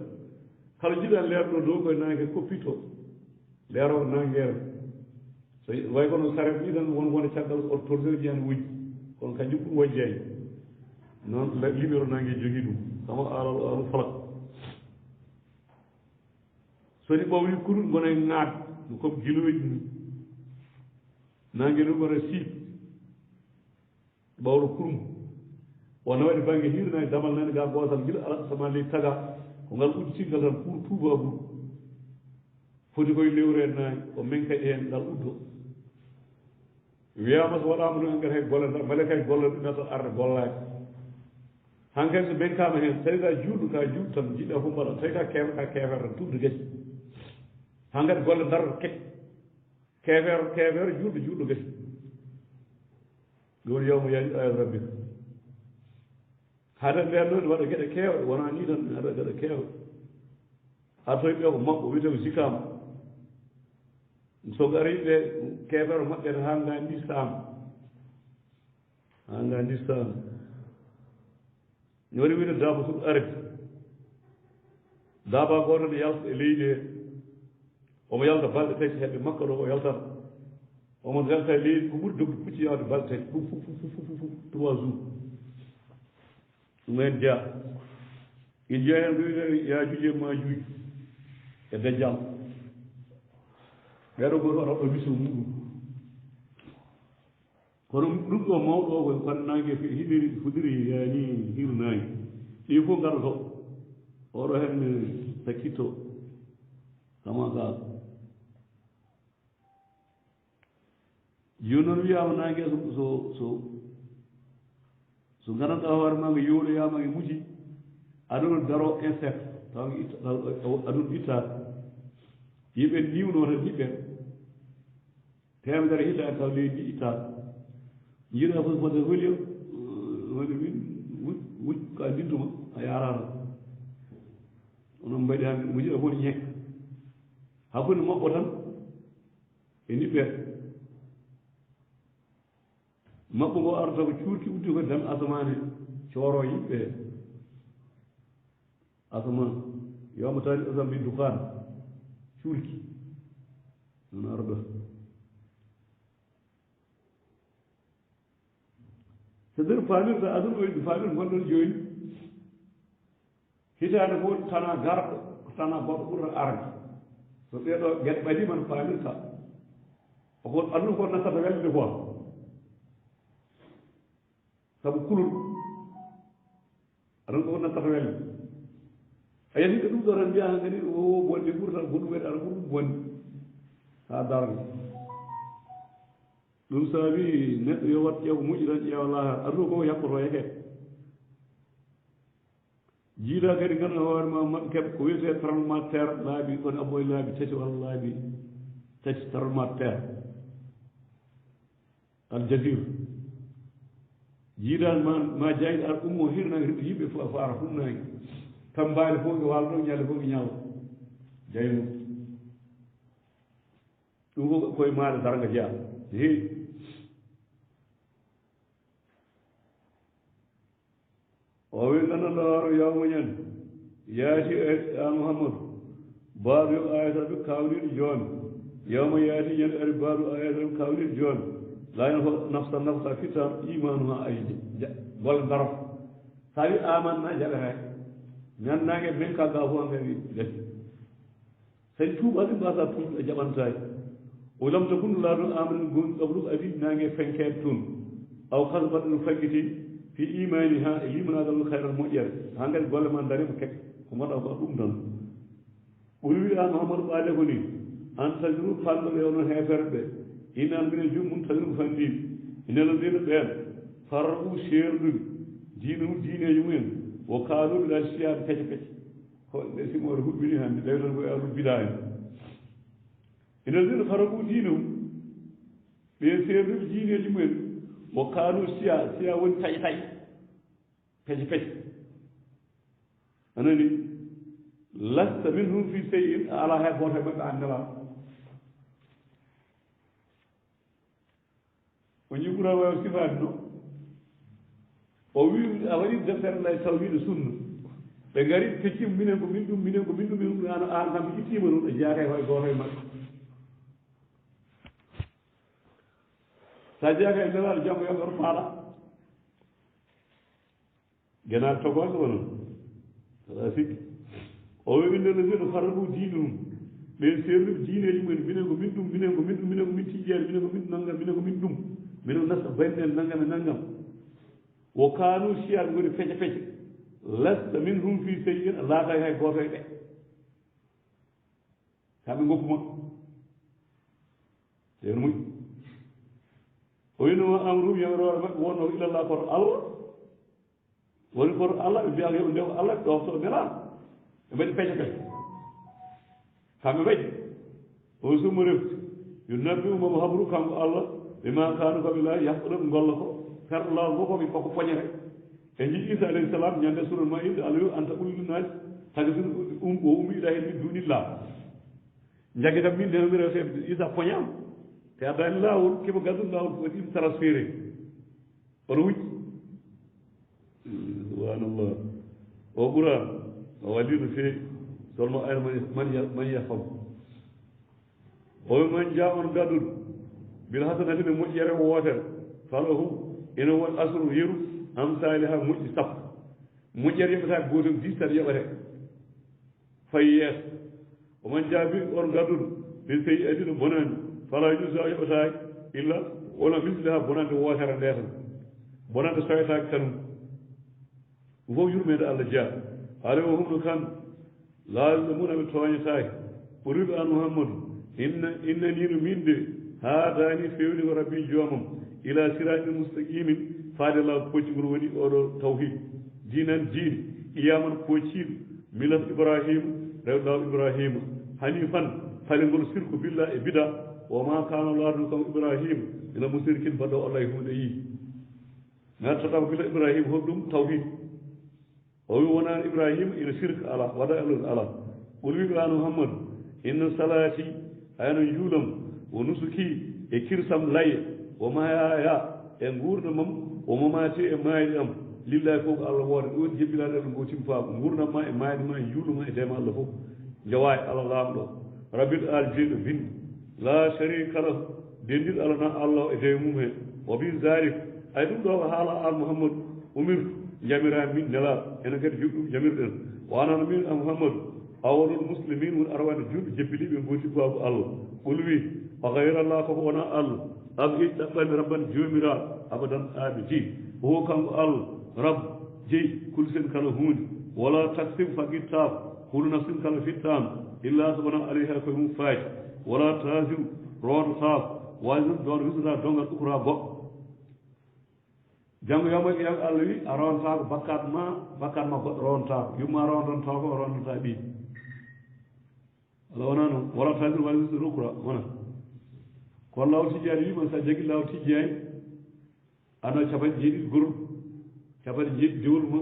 kala jiɗan leerɗo dow koye nangue koppito leero nanguere so way kono saret ni tan won caggal autorisé ji hen wujji kono kanjum ɓuuri wojjeyi noon limero nangue jogui ɗum kama alu falak soni ɓawli kurun gona e ŋaat comme giloji ni nangue ɗum gona siip ɓawlo kurum wonno waɗi banggue hirnani damal nani ga gotal guila ala sama ley taga ko ngal udditingal tan pour tubabour foti koye lewru en nani o menkadi hen ngal uddo wiyama so waɗama ɗum engrais hay golle mbele kay golle ɗum tan arde gollade hankkadi so benkama hen tawi ka juuɗo ka juuɗo tan jiɗɗa fof mbaɗa tawi ka keefere tan tubde gasi hankkadi golle darata keefere juuɗo gasi ɗum yawmo yaji ayat rabbi haade nden noon waɗa geɗe keewɗe wona ni tan aɗa geɗe keewɗe ha toye ɓe ko mabɓo wiyeteko sikama so gari ɓe keefere maɓɓe ha ngandi saama ni waɗi wiide daaba suɗ arde daaba goto ne yalta e leydi he omo yalta balɗe tati heɓɓe makka ɗo o yaltata omo yalta e leydi ko ɓuuri dogde pucci yawde balɗe tati fof 3 jours ɗum hen jeeya il jeeya hen wiide yajuji e majuji e dajjal ɓeeɗo goto waɗa ɗo miso muɗum kono ɗum ɗo mawɗo o koye kon nangue hiɗiri fuɗiri yani hiru nangue ɗi fof garoto oɗo hen takkitto kama ka joni noon wiyama nangue so gandanɗa hoore ma ngo yowɗoyama e muji aɗon daro insecte taw aɗon ittade yimɓe niwno tan yiɓɓen temedere hittade taw leydi ittade jiiɗa fof mode holi woni min wuj ko addintuma a yarata onon mbaɗi hande mujiɗa fof ñek hakkude mabɓo tan e niɓɓe mabɓo ngo arata ko cuurki uddi ko tan asamane cooro yimɓe asaman yawma tari asam bi dukan cuurki non arɗo so nder famirta aduna oyi famir gonɗon joni hitande fof tana garɗo tana goɗɗo ɓurata arde so ɓeeɗo gueɗe ɓadima no famirta oko aduna ko nattata welde quoi sabu kulol aduna ko nattata welde a yani ko ɗum ɗo tan mbiya kadi o bonde ɓurata ko ɗum weɗe aɗa ɓuri ɗum bonde ha darde ɗum saabi neɗɗo yo wat ƴeewa moƴƴi tan ƴeewa laaha aduna ko yakkoto yeke jiiɗa kadi ganduɗa hoore ma maɓɓe keɓe ko wiyete tremblement de terre laabi ɗon abboye laabi tati walla laabi tati tremblement de terre al jazir jiiɗan ma jayɗe aɗa ummo hirnaki yimɓe fof fo ara humnaki tambani fof ɓe walɗo ñalle fof ɓe ñawa jayno ɗum ko koye maɗa darga jeeya heewi o wi gandanɗa hoore yawma ñande yaati an mouhammadou baaɓe yo ayataɓe kawliɗo joni yawma yaati ñande ari baaɓe ayataɓe kawliɗo joni layno ko nafsa fittan imanu ha ay golle daraf sa wi amanna jaɓetake ñannangue men ka ga fo kadi gasi sen tuuɓaɗi mbasa tuuɓe jaɓantaki o lam takun laa ɗum amanin gon qablu abi nangue fenkede toon aw kala mbaɗa ɗum faggiti fi imani ha e limanadal hayral moƴƴere ha ngadi golle ma darima kek ko mbaɗa ko ɗum tan ɓuri wiya mahamadou ɓaade ko ni an tagiru falɗoɓe ono hefere ɓe inan minen jum mum tagiru fandiɓe inela mbino ɓeen farru serdude diineji mumen wo kaaluɓe ɗa siyaɓe pecce ko ɓe simore huɓɓini hande ɗew tan koye alu bida en ina mbino farru diinehum ɓe serdude diineji mumen wo kaalu siya woni taƴi pecce anani lasta minhum fi seyin ala hay gooto e maɓɓe annela o ñiɓura wawi sifaade no o wi a waɗi deftere lay tawhiide sunna ɓe ngari feccima minen ko min ɗum minen ko min ɗum min ɗum an kam ɓe ittima ɗum ɓe jaaka e hoye gooto e maɓɓe sa jaaka e nelaɗo janngo yoɓeto paaɗa genaade togoɓe wonon aɗa sikki o wi inde lesino faradu diinum ɓe serduɓe diineji mumen minen ko min ɗum minen ko min ɗum minen ko min tijjeede minen ko min nanngam minen ko min ɗum minen nasta banɗen nanngam e nanngam wo kaanu siyaɓe ngoni fecce fecce lasta minhum fi seyin laataki hay gooto e ɓe kamɓe gokkuma ten muƴ o winoma amrum yamirore maɓɓe wonno ilallah koto allah woni koto allah ɓe mbiyaka yoɓe ndew allah ɓe ɗofto nelaano ɓe mbaɗi pecce pecce kamɓe mbaɗi o summa refti yo nabbi umamo habru kanko allah ɓe ma kaanu koɓe laa yahɓuɗo ɓe golla ko ferɗo lawol ngo koɓe koko poñere e ji isa alayhi salam ñande surat ma inde allah yo anta ullunaji hade o ummiɗa hen min dunillah jagge kam min ndenomira fefde isa poñama te addani lawol keɓe gadduno lawol ko waɗi ɗum transféré oto wujji subhanallah o ɓuura o walli no feewi solno ayno man yafam o wi man ja on gadduɗo bila hasanati ne moƴƴere wootere falahu ene won asru yeru am sali ha moƴƴi sappo moƴƴere yoɓata gotum 10 tan yoɓate fayi yeeso oman jaabi on gadduɗo min tawi adino bonani fala jusa yoɓataki illa wona misli ha bonande wootere nde tan bonande soyetaki tanum fof yurmede allah jaa haale o humno kan laalno mun aɓe tooñataki ɓuriɓe an mouhammadou inna nino min de haadani fewni ko rabbi joomam ila siraɗi mustaqimin faade law poccugol woni oɗo tawhid dinan diine iyaman pocciɗo milat ibrahima rewɗaw ibrahima hanifan falengol sirku billah e bida o ma kano laatuno kam ibrahima ila musirkin mbaɗɗo allah e hunde yii nattotama gila ibrahima hoɗ ɗum tawhid o wi wonani ibrahima ina sirka ala waɗa allah ala ɓolwiɓe an mouhammadou inna salati ayno juulam o nusuki e kirsam laye o mayaya e gurdamam o mamati e mayde am lillahi fof ko allah woode ɗo woni jeɓɓiraɗe ɗo go timpama gurdam ma e mayde ma e juuluma e dema allah fof jawa e allah lamɗo rabbil al jeeɗo bindi la sharika lahu dendiɗo allah na allah e dewe mum he o bi zalik ay ɗum ɗo ko haala an mouhammadou umirtu jamirani min nelaɗo enen kadi joɗɗum jamirɗen wanano min a mouhammadou awolol muslimin woni arwade julɓe jebbiliɓe goti babu allah ɓolwi o gayrallah koko wona allah abgi ɗaɓɓani rabban jomiraɗo abadan abidi o kanko allah rab jeyi kulsen kala hunde wala taksim faqittako kulu nafsin kala fittama illa so wona alayha koye mum faaji wala tasiru rodotako wajiɗum ɗon wisata dongal ukra goɗɗo janggo yawma qiyam allah wi a rontako bakkat ma goɗɗo rontako yumma rondontako o rondota ɓi allah wona noon wala tasiru wala wisata ukra wona kono law tijjani wima sa jagui law tijjani ano capanɗe jeeɗiɗi groupe capanɗe jeeɗiɗi dewlu ma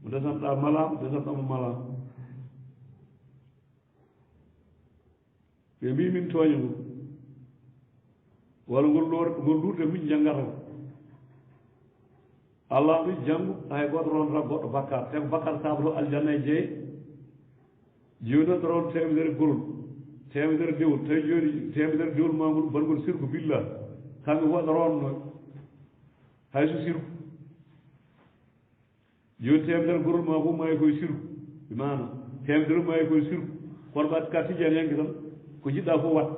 mo desanɗa malama desanɗamo malama ɓe mbi min tooña ngo walla ngol lurde min janggata ko allah wi janngo hay goto rondata goɗɗo bakkat te ko bakkat sabato aljanna e jeeye joni noon ɗo ron temedere gurol temedere dewol tawi joni temedere dewol ma ngol bangol sirku billah kamɓe fof ɗo ronno hayso sirku joni temedere gurol ma fof mayi koye sirku imana temedere mayi koye sirku kono ɓat ka tijjani yanke tan ko jiɗɗa fof wat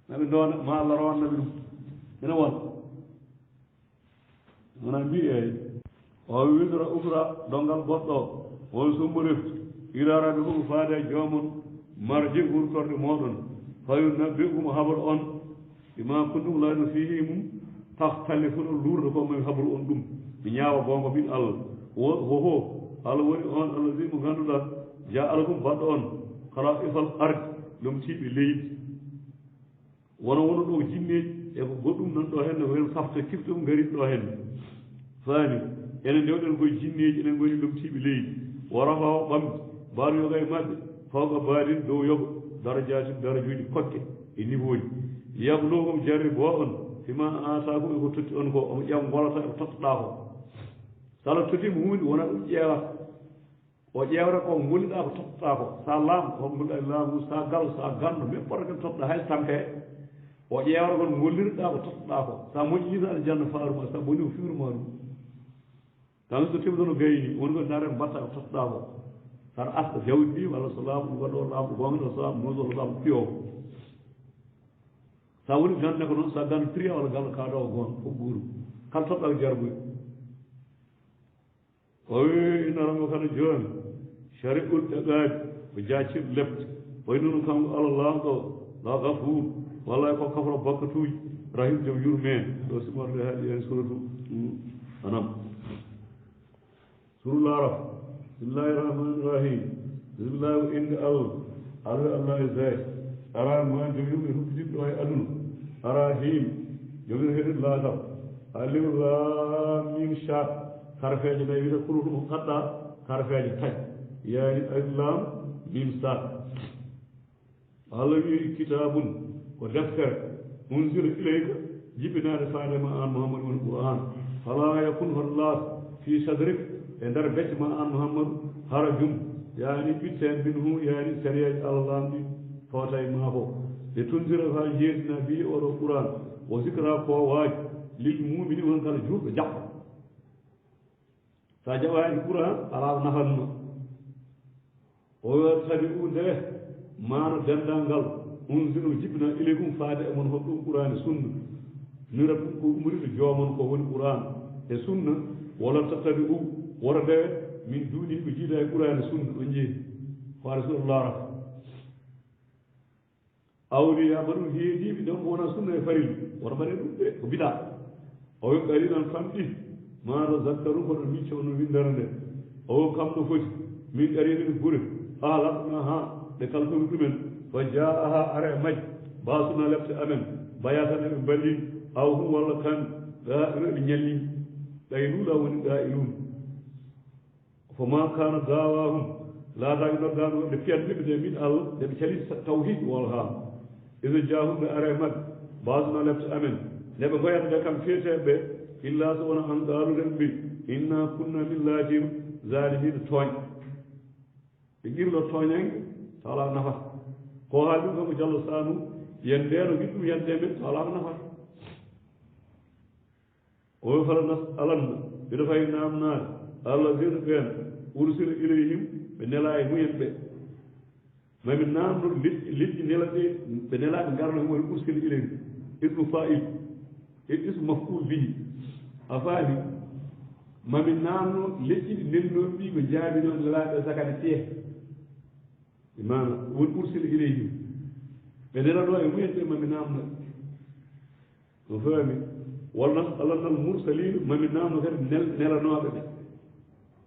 naɓe dona ma allah rowannaɓe ɗum ene wona wona mbi eyi o wisra ukra dongal goɗɗo o on summo refti iraraɓe fof faade e joomon marji wurtorde moɗon fayu nabbi umo habar on ima kuntum layno fihi mum tahtali fu ɗo lurdo ko mami habaru on ɗum mi ñaawa gonga min allah hoho allah woni on allah wi mo ganduɗa ja allah kum baɗɗo on kala ifal ardi ɗum tiiɓe leydi wono ɗo jinneji e ko goɗɗum nan ɗo henne wen safta kiftum garit ɗo henne faani enen ndewɗen koye jinneji enen goni ɗum tiiɓe leydi o rafa o ɓamdi mbaɗo yoga e maɓɓe fawqa baadin dow yoɓo darajaati darajuuji kokke e niveau ji yabluhum jarri boo on fima ataakum eko totti on ko omo ƴeewa ngolata eko tottoɗaa ko so Allah tottima huunde wona ɗum ƴeewata o ƴeewata ko ngolliɗaa ko tottoɗaa ko so laamu ko ngolliɗaa laamu so gal so ganndo mais poto ken tottoɗaa hay tampee o ƴeewata kon ngollirɗaa ko tottoɗaa ko so moƴƴiino aljanna faaruma so boni ko fiiruma ɗum tan so timdono gayni woni ko ndaare mbatta ko tottoɗaa ko tan asta jawdi ɗi walla so laamu ɗum waɗoo laamu gonga so laamu nosoo laamu piyoo sa woni gande ko noon sa gande priya walla ganda kaadoo goon fof guuru kala totɗaa ko jargoy o wi inna rango kana jooni shari ul ɗaɓaaji ko jaccir lebte way nunu kanko allah laamɗo la gafuur walla ko kafro bakkatuuji rahim jom yurmeen ɗo simorde haaɗi en suratu anam suru laaraf bismillahi rahmani rahim bismillahi wa inde allah alwe allah e zay ara moen jom yurɓe huppitiɗɗo e aduna ara him jomino heɗin laatam alif lam mim chat harfeeje nayi wiyta kurutu mo kaɗɗa harfeeje tati yaani alif lam mim chat allah wi kitabun ko deftere unzila ilayka jibbinaade faadema an mouhamadou woni qur'an fala yakun hollas fi sadrik e ndeer becce ma an mouhammadou harajum yaani ɓitteen minhu yaani sariyaji allah laamɗi fawta e maa fof e tundira ha yeetina mbi oɗo qur'an o sikra ko waaji lil mumini won kala juuɓe jaɓɓo sa jaɓaani qur'an alaa nafanma o tabi u nde maano dendal ngal unzilo jibbina ilaykum faade e mon hoɗɗum qur'an e sunna ni rabbi ko umriɗo joomon ko woni qur'an e sunna wala tattabi u wora ndewe min duuɗi ɓe jiida e qur'an e sunna ɗo jeeyi faade suɗallah raf awliya ma ɗum heediɓe ɗon ko wona sunna e faril woto mbaɗe ɗum ɓe ko biɗa o wi qalilan famɗi ma tazakkaru kono micco no windere nde o kam ɗo foti min ƙarini gure alatna ha ɗe kaltomi ɗumen fa jaaha ara e majji basuna lefte amen bayatan eɓe mballi aw hum walla kan ɗaɗiroɓe ñalli ɗaylula woni ɗailun fo ma kana dawahum laataɓe noddano nde fiyatɓeɓe de min allah ndeɓe cali tawhid wol haam iso jahumɓe ara e maɓɓe basuna lefte amen ndeɓe goyata ɓe kam feeteɓe illa so wona an ɗaluɗen ɓe inna kunna min laatim zalimina tooñ ɓe qirlo tooñange so ala nafata ko haali ɗum kamo jallo sanu yen ndeeno giɗɗum yande men so ala nafata o fala nas alanna mbiɗa fayi namnaade allahina ɓeen ursila ilayhim ɓe nela e muyen ɓe mami namdo liƴƴi nela ɗe ɓe nelaɓe ngarno woni ursila ilayhim ismu fa'il e ismu maf'ul bihi a faami mami namno leƴƴi ɗi nennoon ɗi ko jaabino nelaɓe sakane tee mana woni ursila ilayhim ɓe nelaɗo e muyen ɓe mami namno no faami walla alannal mursalin mami namno kadi nelanoɓe ɓe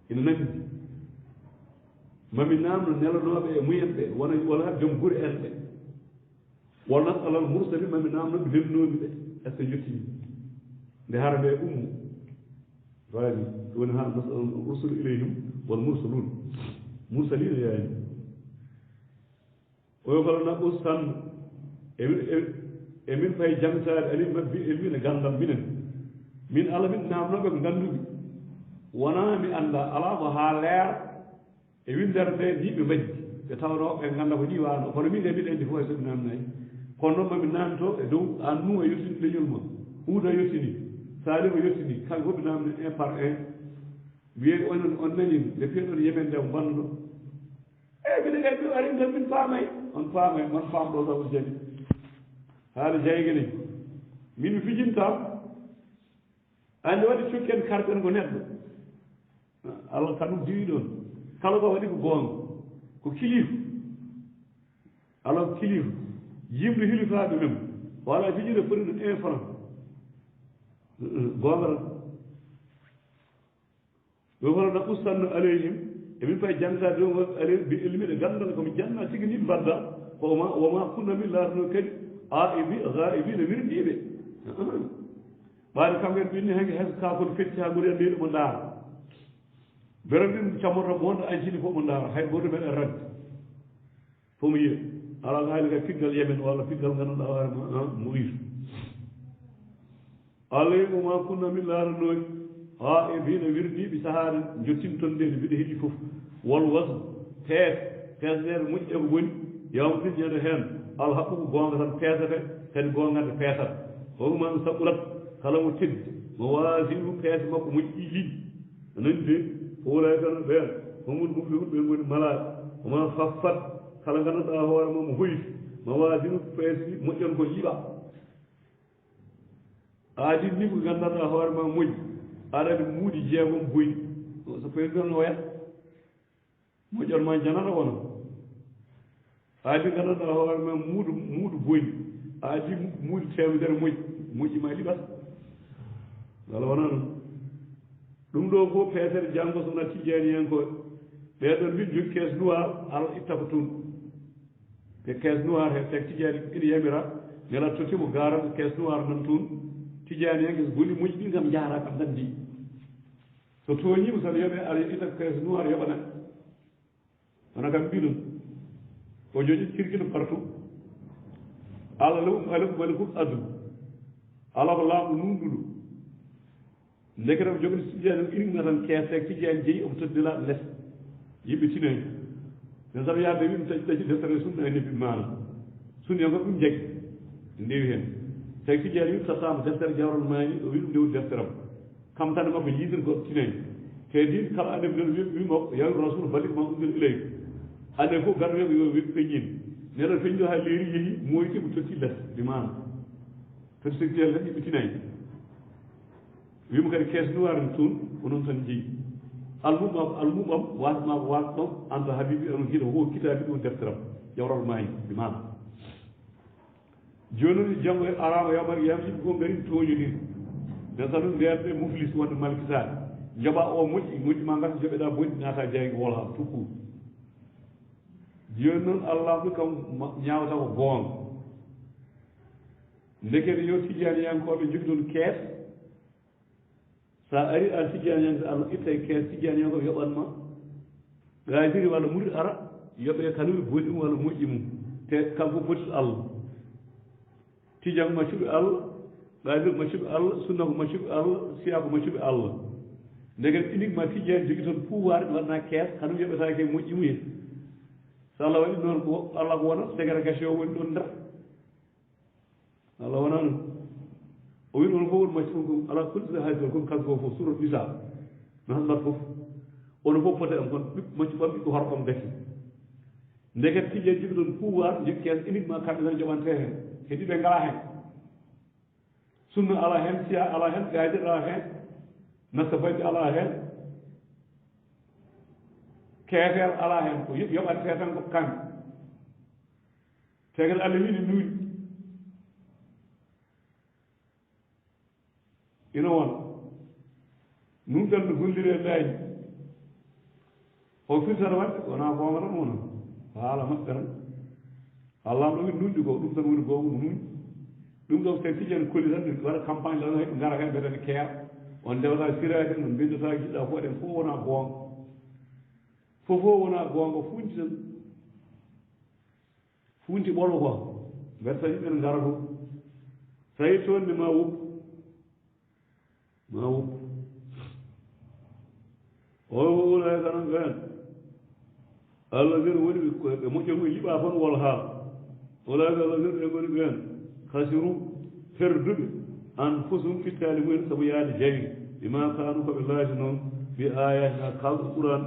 ina nandi mami namno nelanoɓe e muyen ɓe wona joom gure en ɓe walla alal mursalin mami namno ɓe nennoɓe ɓe est ce que jottini nde hara ɓe ummu faami woni ha ursulu ilayhim wal mursalun mursalina yaani oyo kala naɓɓo sanno emin fayi jamtaade ani mabbi elmina gandam minen min ala min namnoɓe ko ngannduɓe wona mi annda alaa ko haa leera e windere nde yiɓe majji ɓe tawnoɓe ngannda ko ɗiwano kono min e mbiɗa anndi fof e soɓe namnayi kono noon mami namto e dow an nu a yettini leñol ma huuda yettini saalima yettini kamɓe fof ɓe namni un par un wiye on nani nde fiyaɗon yemen nde mbanno eyi mbiɗa gay ɓe ari tan min paamay on paamay man faamɗo taw jaɓi haala jaygene min mi fijintam ande waɗi cokken karɗen ko neɗɗo allah ka ɗum diwi ɗon kala ko waɗi ko goonga ko kilifa ala ko kilifa yimɗo hilifaɓe men wala fijinde foti ɗum 1 franc gongal ɗo hono na ustanno aleyhim emin payi jangtade ɗum aley bi elmiɗe gandal komi janna tigi ni mbadda woma kunna min laatano kadi gaibina wirdiɓe ɓaade kamɓen ɓinni hanke hesa kakol fetti ha gori andeɗo mo ndaara beran ɗin cammoto mo wonɗo ancini fof mo ndaara hay goto meɗen radde fof mo yiya ala haali ka figgal yemen walla figgal ngannduɗaa hoorema mo wiitu allah wi oma kunna min laaranooyi ha e bino wirdiiɓe sahaade jottinton nde mbiɗa heeɗi fof wol wasu peesnede moƴƴi e ko woni yawtirñede heen alhaqqu ko goonga tan peesete kadi goongande peesat hokuman saɓurat kala mo teddi mo waasiru peese makko moƴƴi liɗi anani de fowlaykano ɓeen homol muflihuɗ ɓen ngoni malaaɓe oman haffat kala ngannduɗaa hoore ma mo hoyti mo waasiru peese moƴƴon ko yiɓa aadi ni ko nganndanɗaa hoore ma moƴƴi aɗaɗe muuɗi jeegom boyi so président o yat moƴƴon ma janata wono aadi nganndanɗaa hoore ma muuɗu boyi aadi muuɗi temedere moƴƴi ma liɓat wala wona noon ɗum ɗo fof peesere janngo sona tijjaani hen ko ɓeeɗon mbiɗ jogi caisse noir ala itta ko toon te caisse noir he tek tijjaani ina yamira nela tottimo garanta caisse noir nan toon tijjaani hen so goli moƴƴi ɗi kam jaara kam nandi so tooñima saɗa yoɓe aɗa itta caisse noir yoɓana wona kam mbiɗon o joƴi cirkino partout allah ala mali fof aduna ala ko laamɗo nunɗuɗo ndekete ko jogde tijjaani uniquement tan kees tek tijjaani jeeyi omo toddilaaɗo less yimɓe tinayi mais saɗa yaade wiɗum ɗaci deftere sunna e nebbi maana sunni en ko ɗum jaggi ndewi heen tek tijjaani wiɗum sattama deftere jawral maani o wi ɗum ndewdi deftere am kam tane makko yiidir ko tinayi te din kala ane wimo yawi rasul balliq ma undil ilayk ane fof garwe ko yo peññin neɗo peñño ha leeri yeehi moytimo totti less ɗi maana totti secteur less yimɓe tinayi wimo kadi caisse noir ne toon ko noon tan jeeyi almum am wasma ko wasɗon anta habibi anon hiɗa ho kitabi ɗo defteram jawral maayi ɗi maana joni noon janngo arama yawmar yiyama yimɓe fof ngari toñodir mais sa ɗum ndeyatɓe muflis wonde malkisade joɓa o moƴƴi ma gasa joɓeɗa bonɗi naata jaygi wol ha tout court joni noon allah ɗum kam ñawata ko goonga ndekete yo tijjaniyankoɓe jogi toon kees sa ari a tijjaniyanko allah itta e kees tijjaniyanko yoɓanma gaytiri walla murid ara yoɓe kanuɓe boɗi mum walla moƴƴi mum te kanko foti allah tijjanko maccuɓe allah gaytir maccuɓe allah sunna ko maccuɓe allah siya ko maccuɓe allah ndeket uniquement tijjani jogui toon pouvoir ɓe waɗana kees kanuɓe yoɓetake moƴƴi mumen so allah waɗi noon ko allah ko wona ségrégation woni ɗon nder allah wona noon o wi on fof won macci on kom ala kulɗire haydol comme kanko fof surat isa no hanbat fof ono fof pote am kon macci ɓam ɓiɗɗo hoto om gati ndeket tijjani jogui toon pouvoir jogui kees uniquement kamɓe tan joɓante hen heeɗiɓe ngala hen sunna ala hen siya ala hen gaydir ala hen nasta fayde ala hen keefer ala hen ko yoɓante tan ko kamɓe te kadi allah wiɗi nuuɗi ina wona num tan no golliri e laañi o filtata waɗde wona goonga tan wona haala maɓɓe tan allah ɗo wi nuuɗi ko ɗum tan woni goonga mo nuuɗi ɗum ɗo sen tijani kolli tan ɗe waɗa campagne lan heɓe gara hen mbeɗene keera on ndewata sirade on mbindata jiɗɗa fo ɗen fof wona goonga fof wona goonga funti tan funti ɓolo ko mbete tan yimɓe ne gara fof so tawi toon ne ma woppu ma woppu o wulay kanan ɓen allah ɓen woni ɓe moƴƴo e yiɓa fon wol haal wolaka allah ɓen ɓe goni ɓen hasiru perduɓe an fusum fittali mumen sabu yaade jayri bima kanu koɓe laati noon mbi ayatina kalɗo quran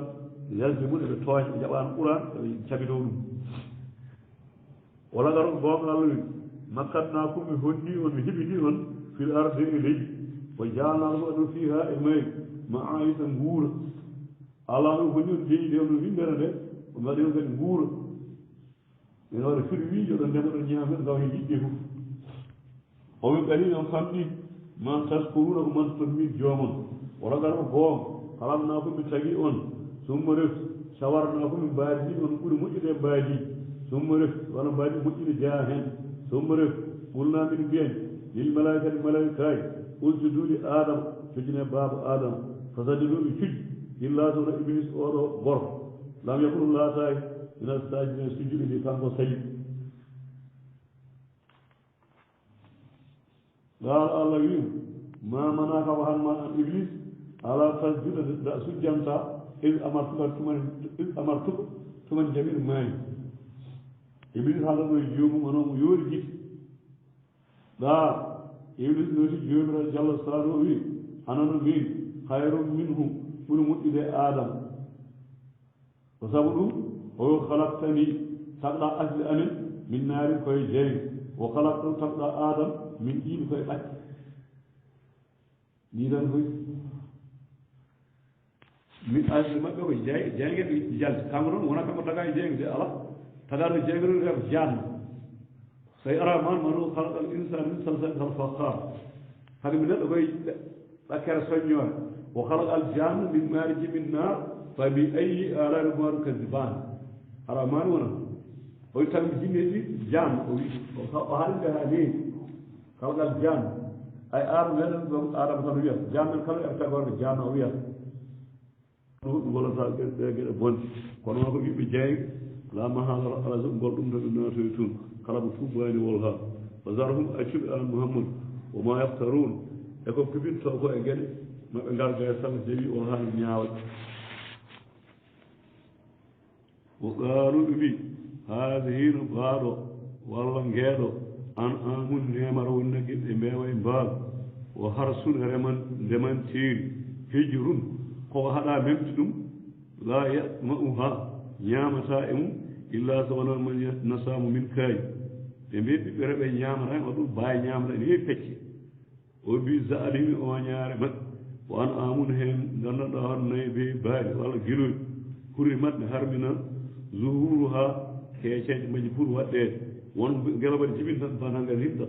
yalde mum eɓe tooña ɓe jaɓano quran eɓe cabito ɗum wala garon gonga allah wi makkatnakum mi honni on mi heɓini on fil arde e leydi wa jaalnalakum aɗon fiha e mayri ma ayita nguura ala no honni on leydi on no wimbere nde o mbaɗi on kadi nguura ene waɗa firwiijo ɗon ndema ɗon ñaame gaw he yiɗɗe fof o wi ɓari on famɗi ma taskuruna ko mantoton min joomon wala gara ko goonga kalamna ko mi tagi on summa ref sawarna ko min mbaadi on ɓuri moƴƴude e mbaadi summa ref wala mbaadi moƴƴude jaa heen summa ref ɓulna min mbiyen lil malaikati malaikaji usjudude adama cojine baaba adama fasajiduɓe cuji illa sowno iblis oɗo gorko lam yakunu laataaki ina sajidina sujudi ndi kanko sayi قال الله يقول ما منعك وهن ما إبليس على تسجد سجنتا إذ أمرتك تمن جميل ماي إبليس هذا يوم أنا يورجي لا إبليس نوتي جوم رجال ساروي أنا نبي خير منه ولمت إلى آدم وسبب هو خلقتني تقطع أجل أمن من نار كوي جاي وخلقت تقطع آدم min ɗiɗi koye ɓatti ni tan koy min asde maɓɓe ko jeygueɓe jalde kanko noon wona kanko taga e jeygue de ala tagaɗo jeygue ɗo ref janno so ara man mano halqa al insane min salsalin kal fakhar hade mi neɗɗo koye ɗakkere soññore wo halqa al janno min mariji min nar fa bi ayi ala rabbika kadiban ara man wona o wi tan mi jinneɗi janno o wi o haalde ha leedi kawgal jaan ay aadama weɗen ɗon adama tan wiyata jaan men kala ƴefta gorko jaan o wiyata ɗum gollata geɗe bonde kono won ko ɓiɓɓe jeyge la mahala ala ngol ɗum tan ɓe natoyi tun kala mo tubbani wol ha wa zarhum accuɓe an mouhammadou woma yaftarun e ko pibinto ko e gueɗe maɓe garga e sanga dewi o haali ñaawal o qaalu ɓe mbi haadihi no baaɗo walla ngeeɗo an amun nemara wonna giɗɗe mbewa e mbaal o harsun reman ndemanteeri hijrun ko haɗa memti ɗum la yatma'uha ñamata e mum illa so wonan man nasamu min kaayi ɓe mbi ɓiɓɓe reɓe ñamata o ɗum baawi ñamata ne heewi pecce o mbi zalimi o ñaare maɓɓe o an amun heen gandanɗa hoto nayi be baali walla giloyi hurri maɓɓe harmina zuhuru ha keeceje majji pour waɗɗede won gela waɗi jibin tan banangal himɗa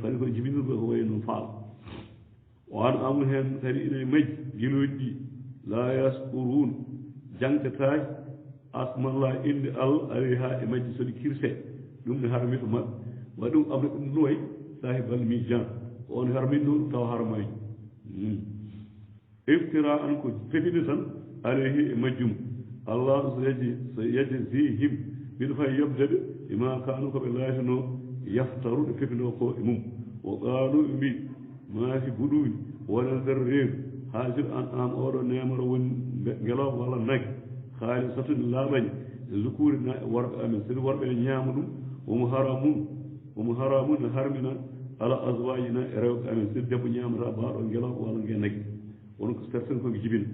fani koye jibinirɓe ko wayi noon faal o an amun heen kadi ina majji giloji ɗi la yaskurun jangtetaji asmallah inde allah ari ha e majji soɗi kirse ɗum ne harmito maɓɓe waɗi ɗum amre ɗum noy sahibal mijan on harminno ɗum taw harmaji iftira an ko fefide tan alayhi e majjum allah so yajzihim mbiɗa fay yobdede ima kanu koɓe laytano yaftaruɗe fefino ko e mum o qaalu ɓe mbi maafi buɗuwi wona nder reedu haajir an am oɗo nemoro woni ngelowo walla nagge haali satude laaɓañe e zukuri worɓe amen sodi worɓe ne ñaama ɗum omo haramun ne harmina ala aswajina e rewɓe amen sodi debbo ñamata baaɗo ngelowo walla nge nagge won ko certaine koɓe jibina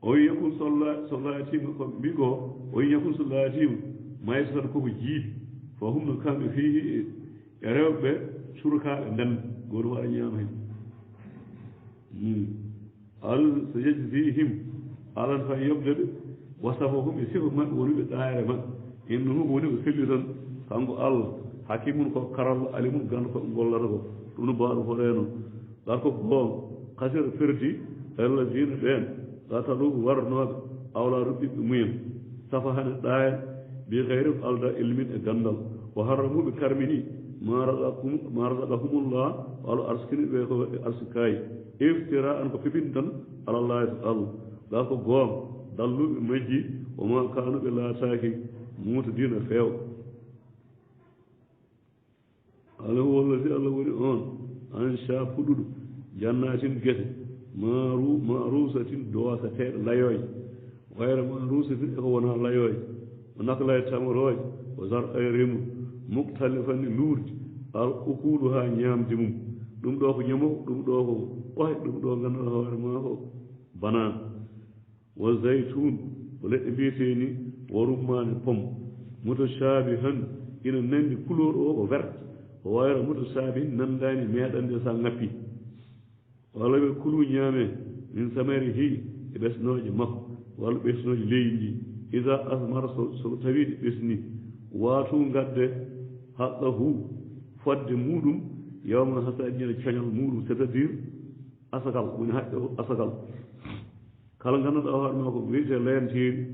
o wi yakun so laatima ko mbi ko o wi yakun so laatima mayso tan koko jiibi fa hum no kamɓe fihi e rewɓe surkaɓe ndemɓe goto waɗa ñaama hen al so yajzihim alan fa yobdeɓe wasafahum e sifa maɓɓe woni ɓe ɗayre maɓɓe innahu woni ɓe felli tan kanko allah hakimun ko karalla alimun ganda koɓe gollata ko ɗum no mbawɗo hoɗeno gar ko goonga kasira perdi alladina ɓen gata ɗum warnoɓe awla ruɓɓiɓe muyen safa hane ɗayen bi gayri alda ilmin e gandal o harramuɓe karmini ma razaqahumullah walo arskini ɓe ko arsikayi iftira an ko pepin tan alallahi to allah ga ko goonga dalluɓe majji woma kanuɓe laataki muuta dina feewa ala wallati allah woni on an sa fuɗuɗo jannatin gese marusatin dowasateɗo layoje wayra marusatin eko wona layoje o naklaye tamoroje o zar ayrimu muktalifani luurde al ukulu ha ñamde mum ɗum ɗo ko ñamo ɗum ɗo ko ɓohe ɗum ɗo ganduɗa hoore ma ko banan wa zaytun ko leɗɗe mbiyeteni wo rummane pomme mutashabihan ina nandi couleur o ko verte o wayra mutashabihin nandani meɗande sa ngappi walla ɓe kulu ñaame min samari hi e ɓesnoje makko walla ɓesnoje leydi ndi ida asmara so tawi ɗi ɓesni watu gadde haɗɗa hu fodde muɗum yawma hasadina coñal muɗum c' est à dire asakal woni haɗɗe asakal kala ganduɗa hoore ma ko wiyete leyanteɗi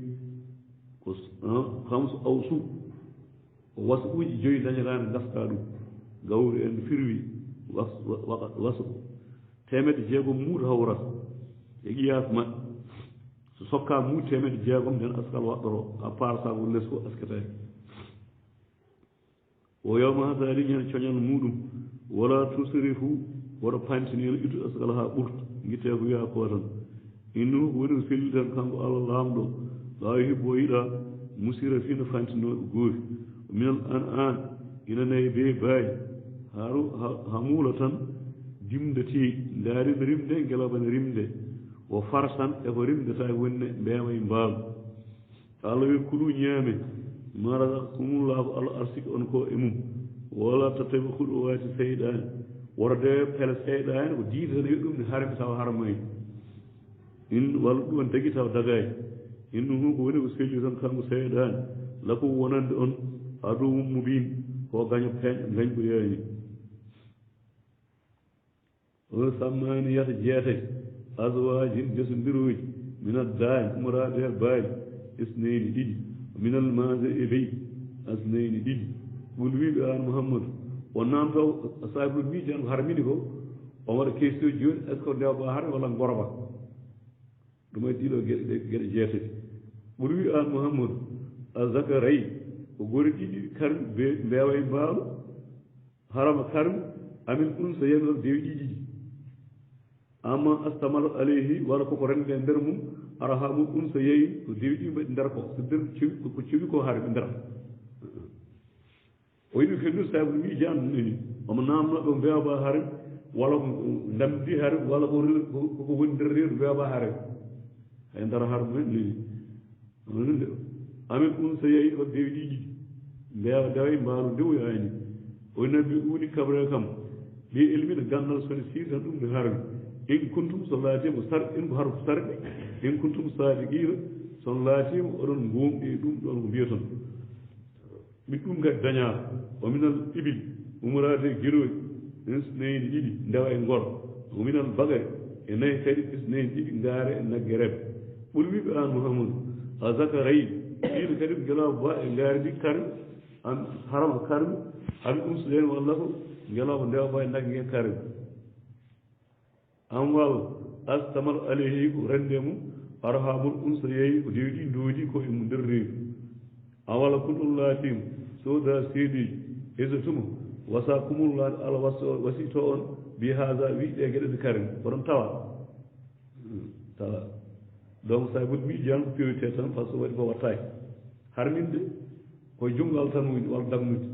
ko hamsu awsu ko wasa uji joyi dañatani gafka ɗum gawri en firwi wasa temedde jeegom muuɗo hawrata e qiyas maɓɓe so sokka mu temedde jeegom nden askal waɗɗoro a part sago less ko asketake o yawma hadali ñen coñal muɗum wala tusrifu woɗo pantinino itu askal ha ɓurta guitte ko wiya ko tan innu ko woni felli tan kanko allah laamɗo la yuhibbu o yiɗa musira fino fantinoɓe goofi minal an ina nayi be baayi ha muula tan dimdati ndaarino rimde ngelobane rimde o farsan eko rimdeta wonne mbema e mbaalu allah wi kulu ñaame ma razaqakumullahu allah arsiki on ko e mum wala tattabi huɗo waati seyɗani worde pele seyɗani ko diidata yo ɗum ne harmi taw harmayi in walla ɗum on tagi taw dagayi in ɗum ko woni ko selli tan kanko seyɗani lako wonande on adumum mubin ko gaño gañɓo yaani o sammani yata jeetati aswajin desodiroji min addani umorade he baali isnayni ɗiɗi minal mase e beyi asnayni ɗiɗi ɓul wiɓe an mouhammadou o namdo sahibul mijan ko harmini ko o waɗa question joni est ce que ndewba har walla gorba ɗum e ɗiɗo geɗe jeetati ɓul wi an mouhammadou a zakaray ko gori ɗiɗi karmi mbewa e mbaalu harama karmi amin ɗum so yeno dewi ɗiɗiɗi amma astamala alayhi walla koko rende e nder mum ara ha mum ɗum so yeeyi ko dewi ɗi mbaɗi nder ko so nder ko cewi ko haare ɓe nder o yiɗi fennude sahibul mijan nini omo namnoɓe mbewba haare walla ko ndamdi haare walla koko woni nder reedu mbewba haare hay nder haare mumen nini nde amin ɗum so yeeyi ko dewi ɗiɗi mbewa dewa e mbaalu ndewoyani o nabi ɗuni kabre kam ɓe elmina gandal sone sitan ɗum ne harmi in kuntum so laatima in ko harfu sarɗi in kuntum sadiqina son laatima oɗon gomɗi ɗum ɗon ko mbiyaton min ɗum kadi daña o minal ibil umorade gueloji isnayni ɗiɗi ndewa e ngor o minal bagare e nayi kadi isnayni ɗiɗi ngaare e nagge rebe ɓuri wiɓe an mouhamadou a zakarayi ɗiɗo kadi ko ngeloba ba e ngaari ɗi karmi an harama karmi ami ɗum so leni walla ko ngeloba ndewa ba e nagge nge karmi an wawa astamal alayhi ko rende mum arhamul ɗum so yeeyi ko dewi ɗi doodi ko e nder reedu an walla kunɗum laatima soda seediji esatuma wasa kumullah ala wasito on mbi haga wiɗe gueɗe ɗe karmi koɗon tawa donc sa bul mbi jan ko priorité tan par ce que waɗi ko wattaki harminde koye junggal tan woni walla damnude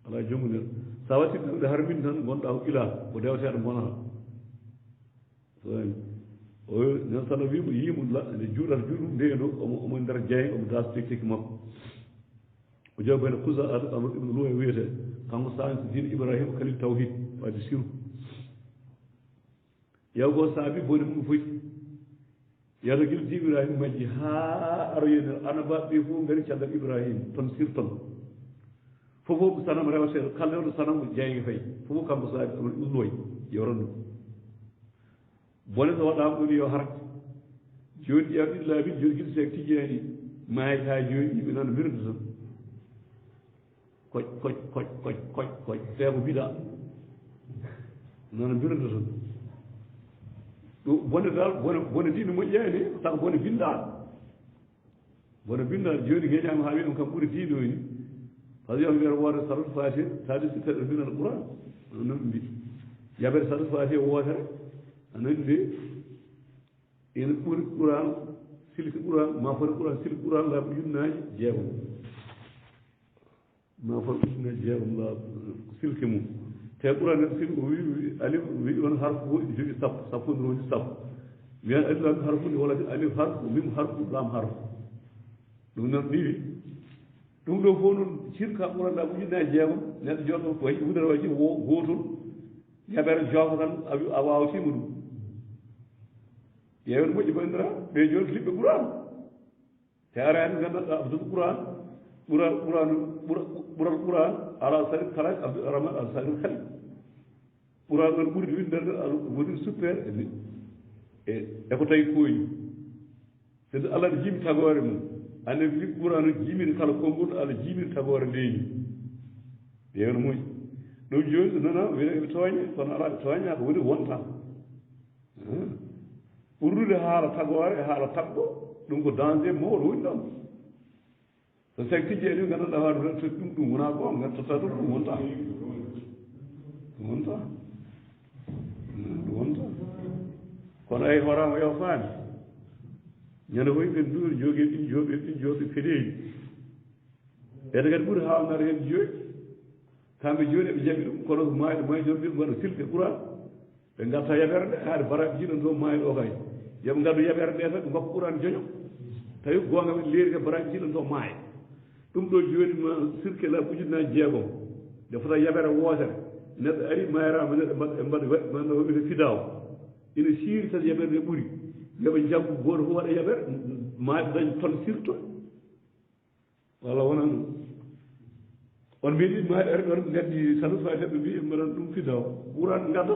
ala junggude sa watti ɗe harminde tan gonɗa ko ila ko dewteɗo gonata o nen sala wimo yimo nde juuɗata juuɗum ndeeno omo nder jeyge omo das tekki makko o jawi bene kusa amadou ibne louya wiyete kanko sahni din ibrahima kalil tawhid wadde siru yawgo saabi boni mum foti yata guila di ibrahima majji ha aroyene anabaɓe fof ngari caggal ibrahima toon sirton fofo ko sanam rewete kala rewde sanam ko jeyge fayi fofo kanko saabi amadou ibne louya yewran ɗum bone so waɗama ɗoni yo harde joni ƴeew ɗiɗi laabi joni guila sek tijjani maayi ha joni yimɓe nana mirde tan koc te ko bida nana mirde tan ɗum bone dal bone ndi no moƴƴani saka bone bindaɗo joni geñama ha wi ɗum kam ɓuuri diinoyni par ce que mbiyata woode salat fatir sadi si taɗa mbinata ɓuran non mbi yaɓere salat fatir wootere anandi de ene ɓuri ɓuran silki ɓuran ma foti ɓuran silki ɓuran laaɓi ujunnaji jeegom ma foti ujunnaji jeegom laaɓi silki mum te ɓuran nen silki o wi alif wi on harfu fof ɗi jogui sappo ndi woni sappo wiyan alif lam harfu ndi walla alif harfu mim harfu lam harfu ɗum noon ɗiwi ɗum ɗo fof noon cirka ɓuran laaɓi ujunnaji jeegom neɗɗo joɗɗo ko wayi hundere waji gotol yaɓere joofa tan a wawtima ɗum yeewde moƴƴi bandira ɓe joni liɓɓe ɓuran te arani gandanɗa abdou ɓuran ala sarid kalaj abdourahman al sarid kali ɓuran ɗon ɓurdi winderde woni super e ko tawi koyi sede allah ne jimi tagore mum ande liɓɓe ɓuran jimini kala konngol allah jimini tagore ndeñi yeewde moƴƴi ɗum joni nana wiyde ɓe tooñe kono ala ɓe tooña ko woni wonta ɓurdude haala tagore e haala taggo ɗum ko danger mawɗo woni ɗon so seg tijjee ɗi ganduɗa haade ɗum wona gonga totta ɗum wonta ɗum wonta ɗum wonta kono ay horama yo faami ñande fof ɓen duuri jogii ɗin jooɓi ɗin jooɓi feɗeji ɓeɗe kadi ɓuuri hawnare hen jooyi kamɓe joni eɓe jaɓi ɗum kono maayiɗo may joni ɓiɓe mbaɗa silde ɓuran ɓe garta yaɓere nde haade baraɓe jiiɗon to maayiɗo o kay yooɓe ngaddu yaɓere nde tan ɓe ngoppa ɓuran joño tawi gonga ɓe leeri ka baraɓe jiiɗon to maaye ɗum ɗo joni ma cirque la ujunnaji jeegom nde fota yaɓere wootere neɗɗo ari mayrama neɗɗo mbaɗa waɗi fidaw ina siiri tan yaɓere nde ɓuuri yooɓe jaggu goto fof waɗa yaɓere maaɓe dañ ton sirto walla wona ɗum on mbiɗi maaɗi ari ɗon gaddi sanu fayi ɓe mbi mbaɗan ɗum fidaw ɓuran gadda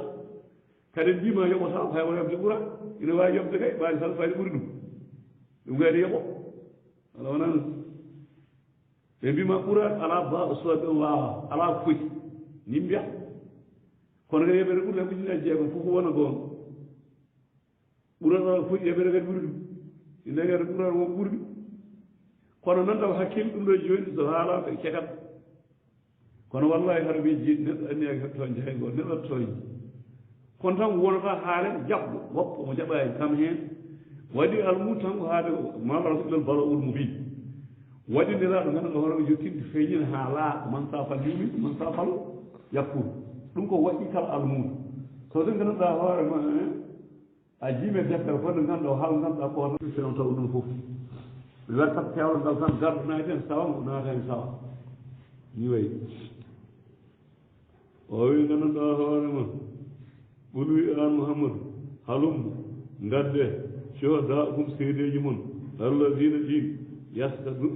kadi en mbima yoɓata hay wona yobde ɓuran ina wawi yobde kay ɓaade sanu fayde ɓuuri ɗum gayde yoɓo walla wona ɗum ɓe mbima ɓuran ala ba soɓe wawa ala foti ni mbiya kono kadi yeɓere ɓuuri tan ujunnaji jeegom fof wona goonga ɓuran ala foti yeɓere kadi ɓuuri ɗum ine kadi ɓuran won ɓuuri ɗum kono noon taw hakkille ɗum ɗo joni so haala ko cekat kono wallahi haɗa wi jiiɗ neɗɗo anniya toñde hay goo neɗɗo toñde kono tan wonata haale jaɓɗo woppo mo jaɓani kam heen waɗi almudo tan ko haade mamara ilal balo ul mo bii waɗiniraɗo ganduɗa hoorema yottinde feeñina ha laaɓa man sa fal yumi man sa fal yakkude ɗum ko waɗi kala almudo so ɗum ganduɗa hoorema a jiime deftere fof nde ganduɗa o haal ganduɗa ko tan fewn taw ɗum fof mi wertat pewlo ngal tan gardo naati hen sawa mo naata hen sawa ni wayi o wi ganduɗa hoorema ɓulwi an mouhammadou halummo gadde coda kum seedeji mon alladina ɗin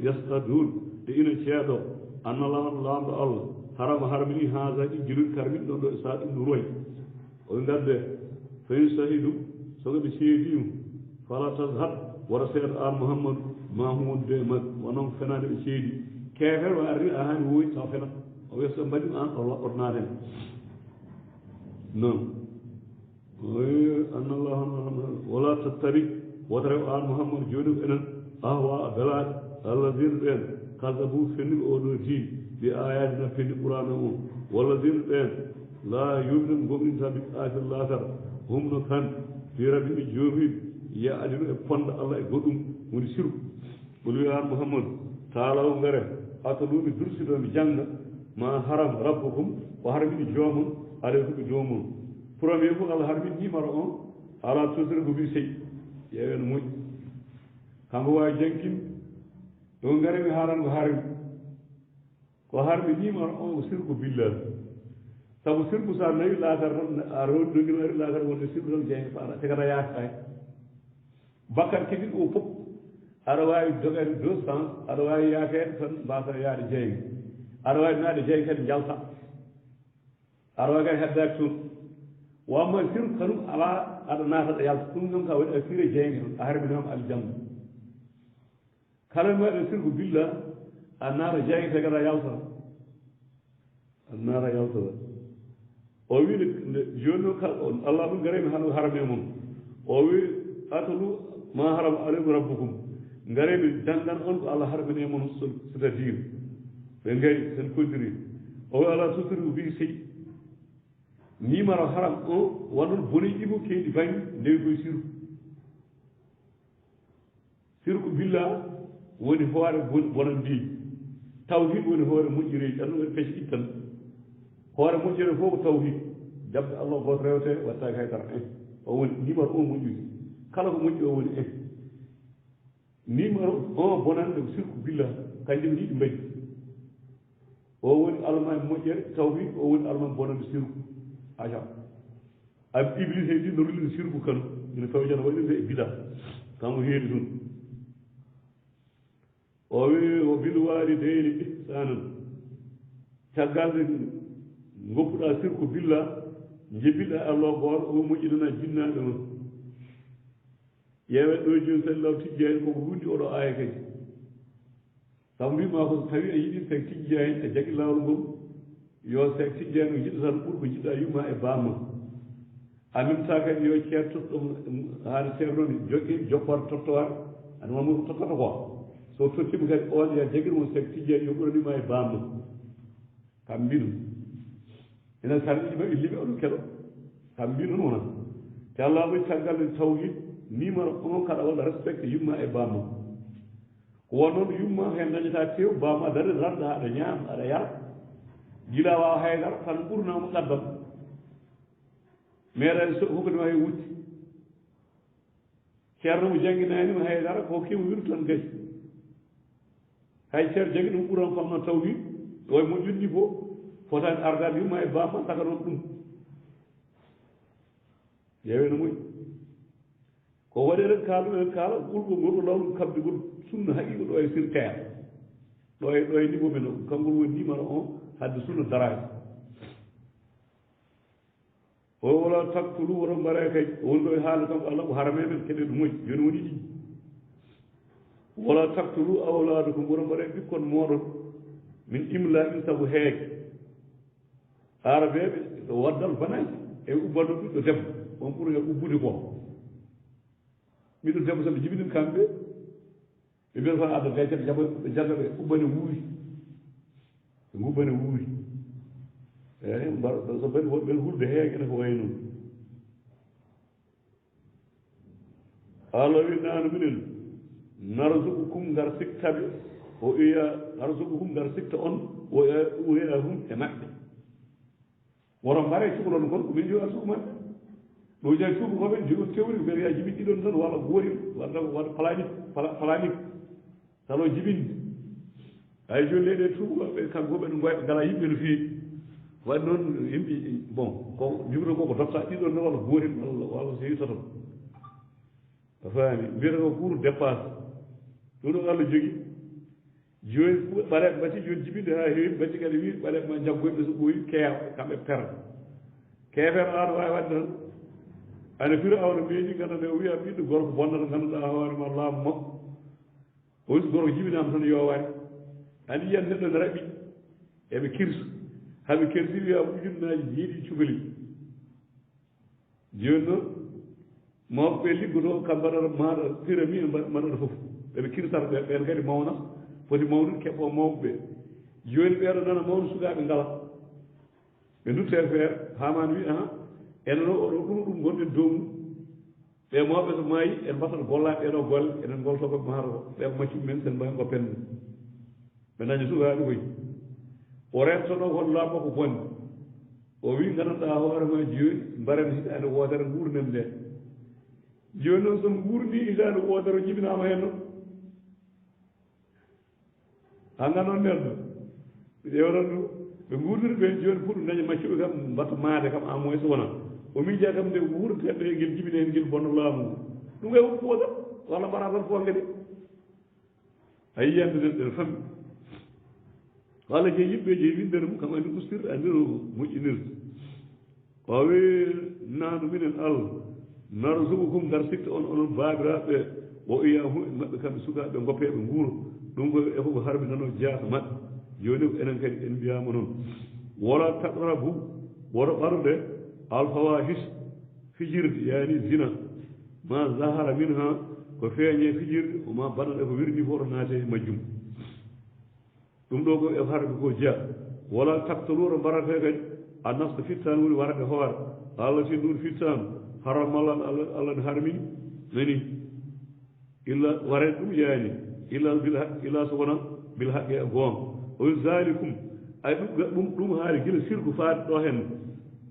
yastadun ɗe ina ceeɗo anna lamɗo allah harama harmini haga ɗi jiluɗi karmin ɗon ɗo sa ɗum ɗo roy oɓe gadde fayin sahidu sokoɓe seedima fala tashad wara seeɗa an mouhammadou mahmoudde mag wonon fenade ɓe seedi kefere wa arri a hani woyi taw fenat o wiya so mbaɗima an ordinade hen non oyi annallahu wala tattabi wotere an mouhammadou joni ko enen ahwa belaɗe allahina ɓen kasabu fenniɓe oɗo diin ɓe ayatina fenni qurana o wallazina ɓen la yuminu gomɗinta bi afir latar humno kan fi rabbiɓe joomiɓe yaadino e ponda allah e goɗɗum woni sirku ɓoli an mouhammadou taalawo ngare ataluɓe dursidoɓe jangga ma haram rabbukum o harmini joomum aleykuɓe joomum premier fof allah harmini numéro 1 ala tosiri ko wi sey ƴeewen moƴƴi kanko wawi jangkinde ɗo garemi haalan ko harmi numéro 1 ko sirku billahi sabu sirku sa nawi laatar tan a rewdogino ari laatar wonde sirku tan jeyge faala te kata yaakay bakkar keɗiɗo o fof aɗa wawi dogade 200 aɗa wawi yaakede tan mbasa yaade jeyge aɗa wawi naade jeyge kadi jalta aɗa wawi kadi heddaki toon wamma sirku kanum ala aɗa naataɗa yalta ɗum noon ka waɗi a sire jeyge noon a harminama aljanna kala mbaɗe sirku billa a naata jeyge te kata yaltata a naata yaltata o wi joni noon allah ɗum garemi hano harame moon o wi atalu ma haram aleykum rabbukum garemi dandan on ko allah harmine moon c'est-à-dire ɓe gari sen koddiri o wi ala sotiri ko bii sey numéro haram o wonnon boni ɗimo keyɗi banggue ndewi koye sirku billa woni hoore bonandiɗi tawhid woni hoore moƴƴireji ɗan ɗum waɗi pecce ittan hoore moƴƴere fof ko tawhid jabde allah goto rewte wattaki haydara o woni numéro 1 moƴƴude kala ko moƴƴi o woni numéro 1 bonande ko sirku billa kanjum ɗiɗi mbaɗi o woni almami moƴƴere tawhid o woni almami bonande sirku aca ab iblis e ɗi no rullino sirku kanu ina fawjana waɗirde e bida kanko heedi ɗum o wi o bil walidayni ihsanan caggalde goppuɗa sirku billa jebbiɗa allah goto o moƴƴinana jinnaɓe noon ƴeewe ɗo joni sali law tijjani koko wundi oɗo aya kadi sabu mbima ko so tawi a yiɗi sek tijjani a jagui lawol ngol yo sek tijjani ko jiɗɗa tan ɓuuri ko jiɗɗa yumma e bamma en même temps kadi yo ceertuɗo ɗum haade sewroni jogi jokkorde tottoar ana wonmo ɗum tottata quoi so tottima kadi on ya jagir mo sek tijjani yo ɓuranima e bamno kam mbino enen sarɗiɗi maɓe liɓe oɗo keɗo kam mbino ɗum wona te allah ɓoy caggal nde tawhid numéro 1 kaɗa waɗa respecté yumma e bamma ko won noon yumma hen dañata tew bamma dare rarɗa aɗa ñaama aɗa yara gila wawa haydara tan ɓurnamo ɗaddam meeɗa hokkodima hay wutti ceerno mo jangguinanima haydara ko kewi wiru tan gasi hay ceerno jangui ɗum ɓuran famno tawhid oye moƴƴunni fo fotani ardade yumma e bamma saka noon ɗum ƴeeweno moƴƴi ko waɗi eɗen kaala ɓurgol ngol ko lawɗum kabdegol sunna haqiqa ɗo e sirkaya ɗo e niveau men o kanngol woni numéro 1 hadde sunna daraki o wala taktulu woto mbare kay woni ɗo e haala kam allah ko harame men keɗe ɗum moƴƴi joni woni ɗiɗi wala taktulu awladukum woto mbare ɓikkon moɗon min imla in sabu heege arabeɓe ɗo waddal banaji e ubbanɗo ɓiɗɗo debbo on ɓuri e ubbude ko ɓiɗɗo debbo soɓe jibinin kamɓe ɓe mbiyata tan adda gaytete ɓe jagga ɓe ubbane wuuri ɓe gubbane wuuri eyi so bani woɓɓen hulde heege ene ko wayi noon allah wi nano minen narzuqukum ngar siktaɓe o iya narzuqukum ngar sikta on o uyahum e maɓɓe woto mbare cukalon kon ko min jogi arsuku maɓɓe ɗo jani tuuba koɓen jogi tewri ko mbiyata ya jibin ɗiɗon tan walla goori walla waɗa planique talo jibinde hay joni leyɗe tuubaɓe kamɓe koɓe ɗum ngala yimɓe no feewi waɗi noon yimɓe bon ko jogito ko dotta ɗiɗon tan walla goori walla so yi toton a faami mbiyata ko pour dépasse ɗum ɗo allah jogui joni ɓareɓe mbatti joni jibinde ha heewi mbatti kadi wi ɓareɓe ma jaggoyɓe so ɓooyi keewa kamɓe pera keefere aɗa wawi wadde tan ane fira awno meeɗi ganduɗa o wiya ɓiɗɗo gorko bonnata ganduɗa hoorema laamu makko o wi so gorko jibinama tan yowani andi yiyan neɗɗo ne raɓi eɓe kirsu haɓe kersi wiya ujunnaji yiiɗi cukali joni noon mawɓe ɓe liggoto kam mbaɗata maɗa pirami e mbaɗata foof eɓe kirsata ɓen kadi mawna foti mawnude keɓɓo mawɓe ɓe joni ɓeɗo nana mawnu sukaɓe ngala ɓe duttere feere hamani wi ahan enen o oɗo ɗum gonɗen dow mum ɓe mawɓe so maayi en mbattata gollaɓe ɓeɗo golle enen golto koɓe maata ko ɓe ko maccuɓe men sen mbawi goppen ɗum ɓe daña sukaɓe koy o rentono kon laamma ko bonde o wi gandanɗa hoorema joni mbaren hitande wodere gurdem nde joni noon son gurdi hitande wodere jibinama hen noon ha ganduon neɗɗo ƴewran ɗum ɓe gurdiri ɓe joni pour daña maccuɓe kam mbatta maade kam en moins wona o miija kam nde wurteɓe guel jibine hen guel bonno laamu ɗum e woppu oɗon walla mbaɗa tan fonge de a yiyande ɗen fammi walla je yimɓe je windere mum kam andi ustirde andino moƴƴinirde wawi nanu minen allah narzuqukum ngar sikta on onon babiraɓe o iyahu maɓɓe kamɓe sukaɓe goppeɓe nguuro ɗum ko e koko harbitano jaata maɓɓe joni ko enen kadi en mbiyama noon wala taqrabu woto ɓarde alfawahis fijirde yani zina ma zahara minha ko feeñe fijirde oma baɗaɗe ko wirni fo to naate e majjum ɗum ɗo ko e harɓe ko jeya wala taktaluro mbarate kadi a nafta fittani woni warade hoore allah si ɗum fittanu haramalla allah ne harmini nani illa warede ɗum yaani illa so wona bil haqqe e goonga o wi zalikum ay ɗum haali gila sirku faade ɗo hen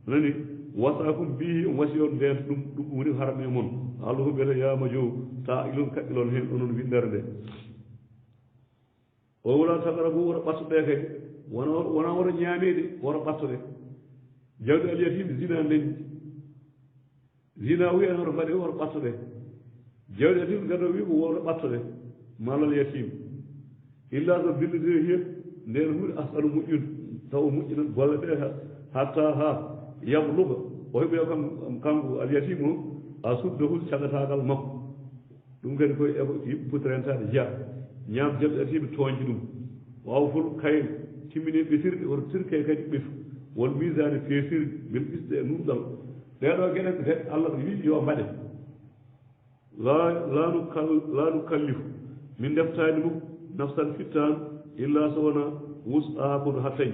nani wasakum bihi wasi on nden ɗum woni harame moon allah ko mbiyata yama jow ta ilon kaɓɓilon hen onon windere nde o wula taqrabu woto ɓattoɗe kadi wona woto ñaamede woto ɓattoɗe jawdi alyatim zina ndendi zina wiya hoto mbaɗe woto ɓattoɗe jawdi yatim gado wi ko woto ɓattoɗe malal yatim illa so billodiri heen nden huuɗe asalu moƴƴude taw o moƴƴinan golle ɗe hatta ha yabluga o heɓoya kanko alyatim o a subde hul cagatagal makko ɗum kadi koye yimɓe poti rentade jeya ñaam jaɓe atiɓe toñde ɗum wawa fol kayen timmine ɓetirɗe woto tirke kadi ɓetu won misane feesirde mbel ɓisɗe e numɗal ɗeɗo gueɗe de Allah wi yo mbaɗe la nukallifu min deftani mum nafsan fittan illa so wona wus'aha kono hattañ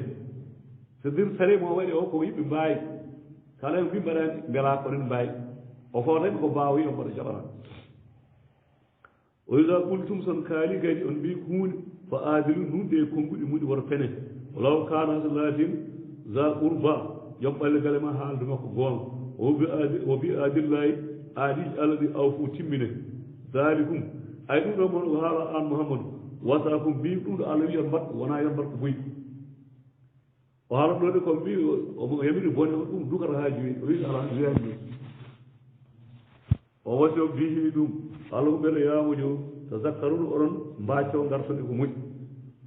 c'est dire sare mo waɗi o ko yimɓe mbawi kala en wi mbaɗani mbela konen mbawi o fotani ko mbawa yo mbaɗa jaɓana o ida qultum son kaali kadi on mbi ko hunde fa aadilu nunde e konnguɗi muɗi woto pene walaw kana so laatin za qurba joom ɓallegale ma haalde makko goonga o bi aadillahi aadiji allah ɗi aw fo timmine dalikum ay ɗum ɗo mon o haala an mouhammadou wasakum mbi ɗum ɗo allah wi yon mbaɗ wona yon mbaɗ ko boyi o haala ɗo de ko mbi omo yamiri bone o ɗum dukata ha joyi o wi ala wiyaji o wasi o bihi ɗum allah ko ɓeɗo yamojo so zakkarunu oɗon mbacco gartode ko moƴƴi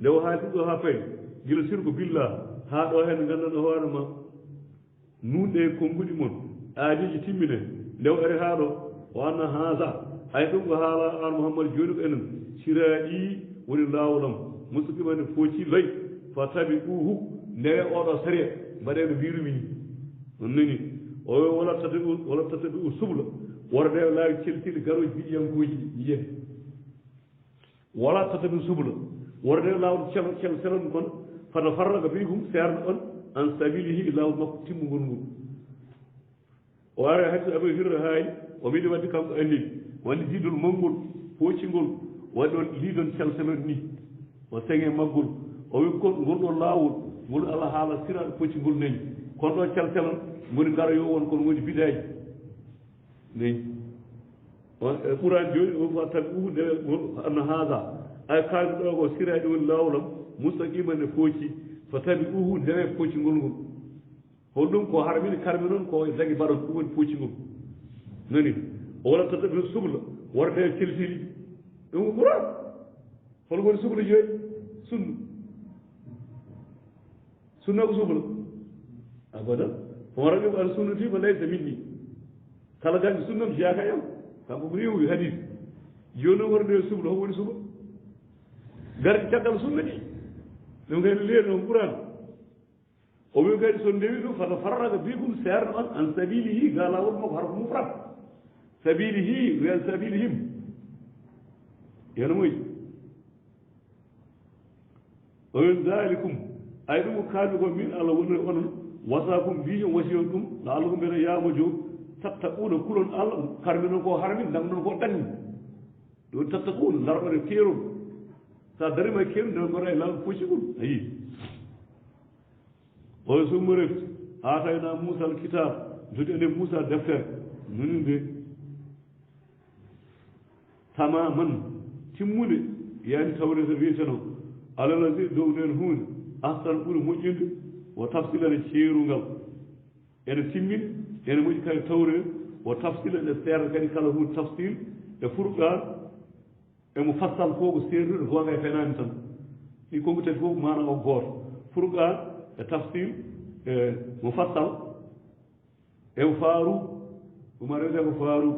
nde o haali ɗum ɗo ha payi gila sirko billah ha ɗo hen gandanɗo hoorema nunɗe konnguɗi mon aadiji timmine nde o ari ha ɗo o anna haasa ay ɗum ko haala an mouhammadou joni ko enen siraɗi woni lawolom musidɗimane fooci loy fa tabi uhu ndewe oɗo saria mbaɗeno mbirumi ni on nani o wala tatabi u subla worde laawi celtiɗe garoji biɗiyankoji yiyen wala tatabi subla worde lawol celon kon fata farraga bikum serno on an sabilihi lawol makko timmugol ngol o ari hadde aɓe hirra haali o mbiɗi wadde kanko andi wandi didol mangol hoccingol waɗi ɗon liidon celselon ni o seŋe maggol o wi kon ngol ɗo laawol ngol allah haala siraɗo poccingol nayi kono ɗo celselon ngoni ngara yo won kono woni bidaji nayi ɓurani joni o fa tabi uhu ndewe anno haasa ay kaami ɗo ko siraɗi woni laawolom mustaqimane fooci fa tabi uhu ndewe poccingol ngol hol ɗum ko harmini karmi noon ko dagi mbaɗon ɗum woni poccingol nani o wala tatabi subla worde celtili ɗum ko ɓuran hol woni subla joyi sunna ko subla abadan homo raɓi ko an sunnatima laysa minni kala gañi sunnam jeyaka yam kanko ko rewi hadis joni noon worde subla homo woni subla garɗi caggal sunna ɗi ɗum kadi leeri noon ɓuran o wi kadi so ndewi ɗum fata farraga bikum serno on an sabilihi ga lawol makko hara ko mufrat sabilihi wiyan sabilihim yana moƴƴi o wi dalikum ay ɗum ko kalmi ko min allah woni onon wasakum mbijon wasiyon ɗum no allah ko mbiyata yamojo tattaquuna kulon allah karmi noon ko harmin dang noon ko dañmi ɗo tattaquuna darɗone keerol sa darima keeru nde mbaɗa e lawol foccigol ayi o summo refti atayna moussa al kitab jodi enen moussa deftere noni nde tamaman timmude yani tawreta wiyeteno alalasi dow nden hunde ahsan ɓuuri moƴƴinde o tafsilane ceerungal ene timmini ene moƴƴi kadi tawre o tafsila ene seerda kadi kala hunde tafsil e furqan emo fassal ko ko seerdude gonga e fenani tan ɗi konko tati fof mana o gooto furqan e tafsil e mo fassal emo faaru ɗuma rewte ko faaru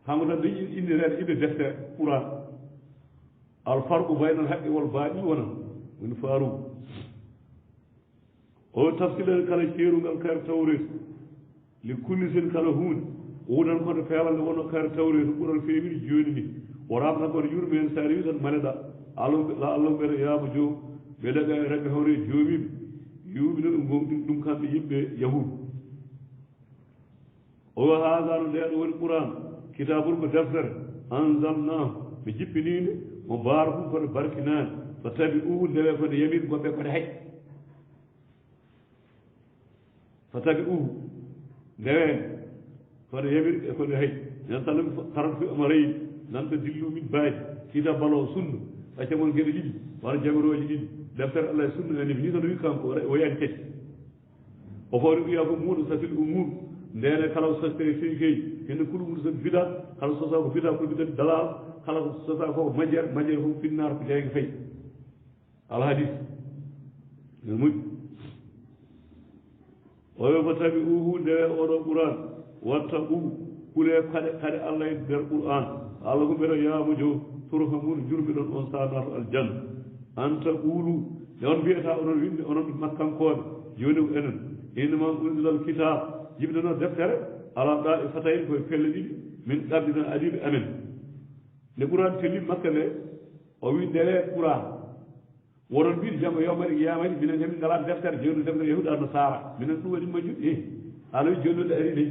hanko tan dañi innirede inde deftere ɓuran alfarqu bayna alhaqqi wal baɗi wona woni faaru o tafsilere kala ceerungal kare tawreto li kulli sen kala hunde wudan koto feewal nde wonno kare tawreto ɓural feewiri joni ni o ramta koto yurɓe hen sa rewi tan maneɗa allah ɓeɗa yaama joom ɓeɗaga e ragge hawre joomiɓe yuɓino ɓe gonɗin ɗum kamɓe yimɓe yahudu o haadano ndeɗo woni quran kitabul ko deftere anzalnahu ɓe jippininde mo barakum kono barkinani so tabi uhu ndewe kode yamiri goɓɓe kode hay so tabi uhu ndewe kode yamiri e kode hay nen sallam karat fi amarayi nanta dillu min baadi kita balo sunna acca mon gueɗe ɗiɗi wala jamiroji ɗiɗi deftere allah e sunna ene ni tan wi kanko o yani tati o fawri wiya ko muɗo safil umur ndene kala ko sostere feykey hende kulu muɗo sobi bida kala sosa ko bida ko bida dalal kala ko sosa ko majere fof finnar ko jeyge fayi alhadis ene moƴƴi oyo ko tabi uhu ndewe oɗo quran watta kule kade allah e nder qur'an allah ko mbeɗo yamujo turhamun jurmi ɗon on sa nato aljanna anta ɓuulu nde on mbiyata onon yimɓe onon makkankoɓe joni ko enen innama unzila al kitab jibinono deftere ala ɗa e fatayin koye pelle ɗiɗi min ɗabbina aliɓe amen nde ɓuran telli makka nde o wi ndele ɓura wonon mbiɗo jamma yowmari yamari minen hemin ngala deftere jewnu deftere yahuɗa no saara minen ɗum waɗi majjuɗi ala wi jonnude ari ley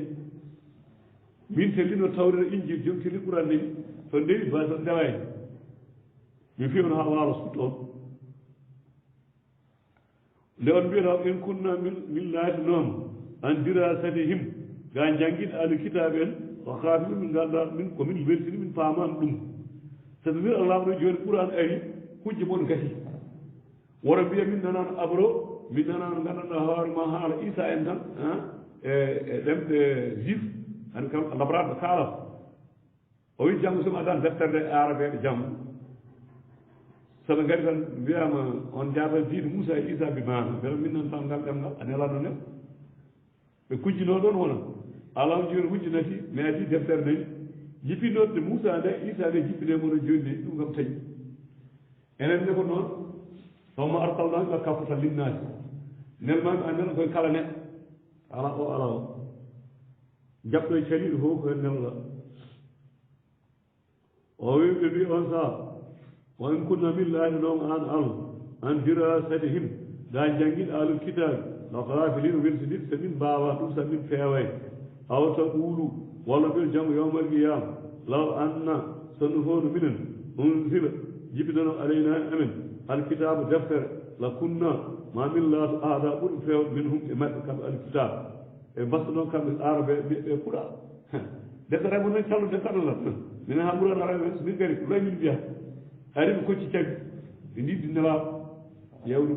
min tellino tawrira injil jom telli ɓuran ndewi to ndewi ba to ndewani mi fewno ha waalo sutto on nde on mbiyata in kunna min laati noon an dirasatihim ga jangguiɗe ahlu kitabe en o haafi min ganduɗa min komin weltini min paamani ɗum sabi mbir allah ɗo joni ɓuran ari hujje mon gasi wora mbiya min nanano abro min nanano gandanɗa hoore ma haala isa en tan e ɗemɗe juif ani kam labraɗo kaalam o wi janggo somi adani defterde arabeɓe janggo soɓe gari tan mbiyama on jaata diine moussa e isa bi mana beele min nan tan ngal ɗemgal a nelano nen ɓe kujjino ɗon wona alam joni hujjinati mi adi deftere nani jippinoɗe moussa nde isa nde jippinemo joni nde ɗum kam tañi enen ne ko noon sowma arsalnaka ila kaffata linnasi nelmami anden koye kala neɗɗo ala o ala o jaɓɗo e caliɗo fof ko hen nelɗa o wi ɓe mbi on saha wa in kunna min laati noon an allah an dirasatihim ga jangguiɗo alul kitabe la gafilin weltiniɗ so min mbawa ɗum so min peeway aw taqulu walla ɓel janggo yawmal qiyama law anna sonno fof no minen unsila jibinano alayna amen alkitabu deftere la kunna ma min laato aada ɓuuri fewde min hum e maɓɓe kamɓe alkitabe e mbasta noon kamɓe arabe ɓe kuuɗa deftere mo noon callude kaɗola minen ha ɓuurano arabe so min gari ɗoy min mbiya ari ɓe kocci caggi ɓe ndiddi nelaɗo yewɗu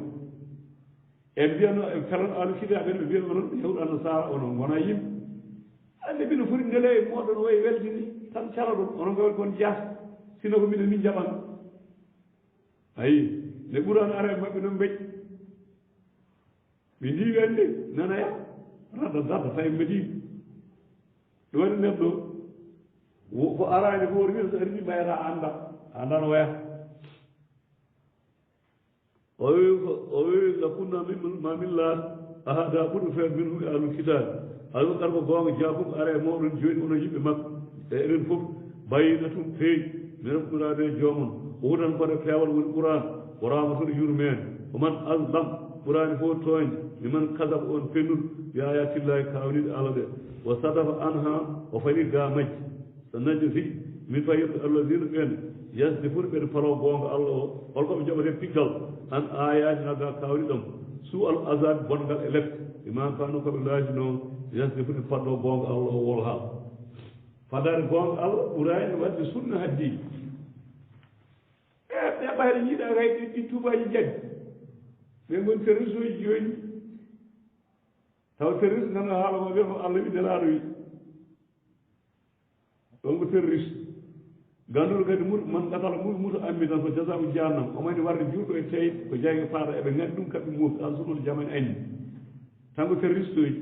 e mbiyano e kalan alu kitaɓe ɓe mbiya onon yewɗu annasara onon gona yimɓe ande mino foti ndele e moɗon wayi weldini tan cala ɗum onon gawri kon jaata sino ko minen min jaɓan ayi nde ɓurano araɓe maɓɓe noon mbeƴ ɓe ndiwi andi nanaya rada darda tawi mbeɗimi ɗo waɗi neɗɗo ko arani ko wori wiya so ari ɗi mbayata anda no wayata o wi la kunna ma min laat ahada ɓuuri feere min huɓe alul kitabe aɗum kar ko gonga jakum ara e moɗon joni onon yimɓe makko e eɗen fof bayina tum peeji minen ɓurade jomon o wutan koɗe peewal woni ɓuran o ramatoɗo yurmen oman aslam ɓurani fof toñde miman kasaba on pennuɗo yo ayatillahi kawniɗe allah ɗe o sadafa anha o faɗi ga majji so najjo fi min fayirɗo allahina ɓen yasde fof ɓeɗe palo gonga allah o holkoɓe jaɓate piggal an ayani haga kawni ɗom su al azabi bongal e lefte ima kano koɓe laajino yasde fof ɓe padɗo gonga allah o wol ha fadade gonga allah ɓurani wadde sunna haddi ɓe ɓayde jiiɗa kay ɗi tubaji jaggi ɓe goni terroriste uji joni taw terroriste nana haala ma wiya ko allah wi nelaɗo wi ɗon ko terroriste ganduɗo kadi man gatala muto ammi tan ko jasamu jahannam omani warde juuɗo e teyde ko jayge faata eɓe gandi ɗum kamɓe muufi an sunol jamani anni tan ko terroriste uji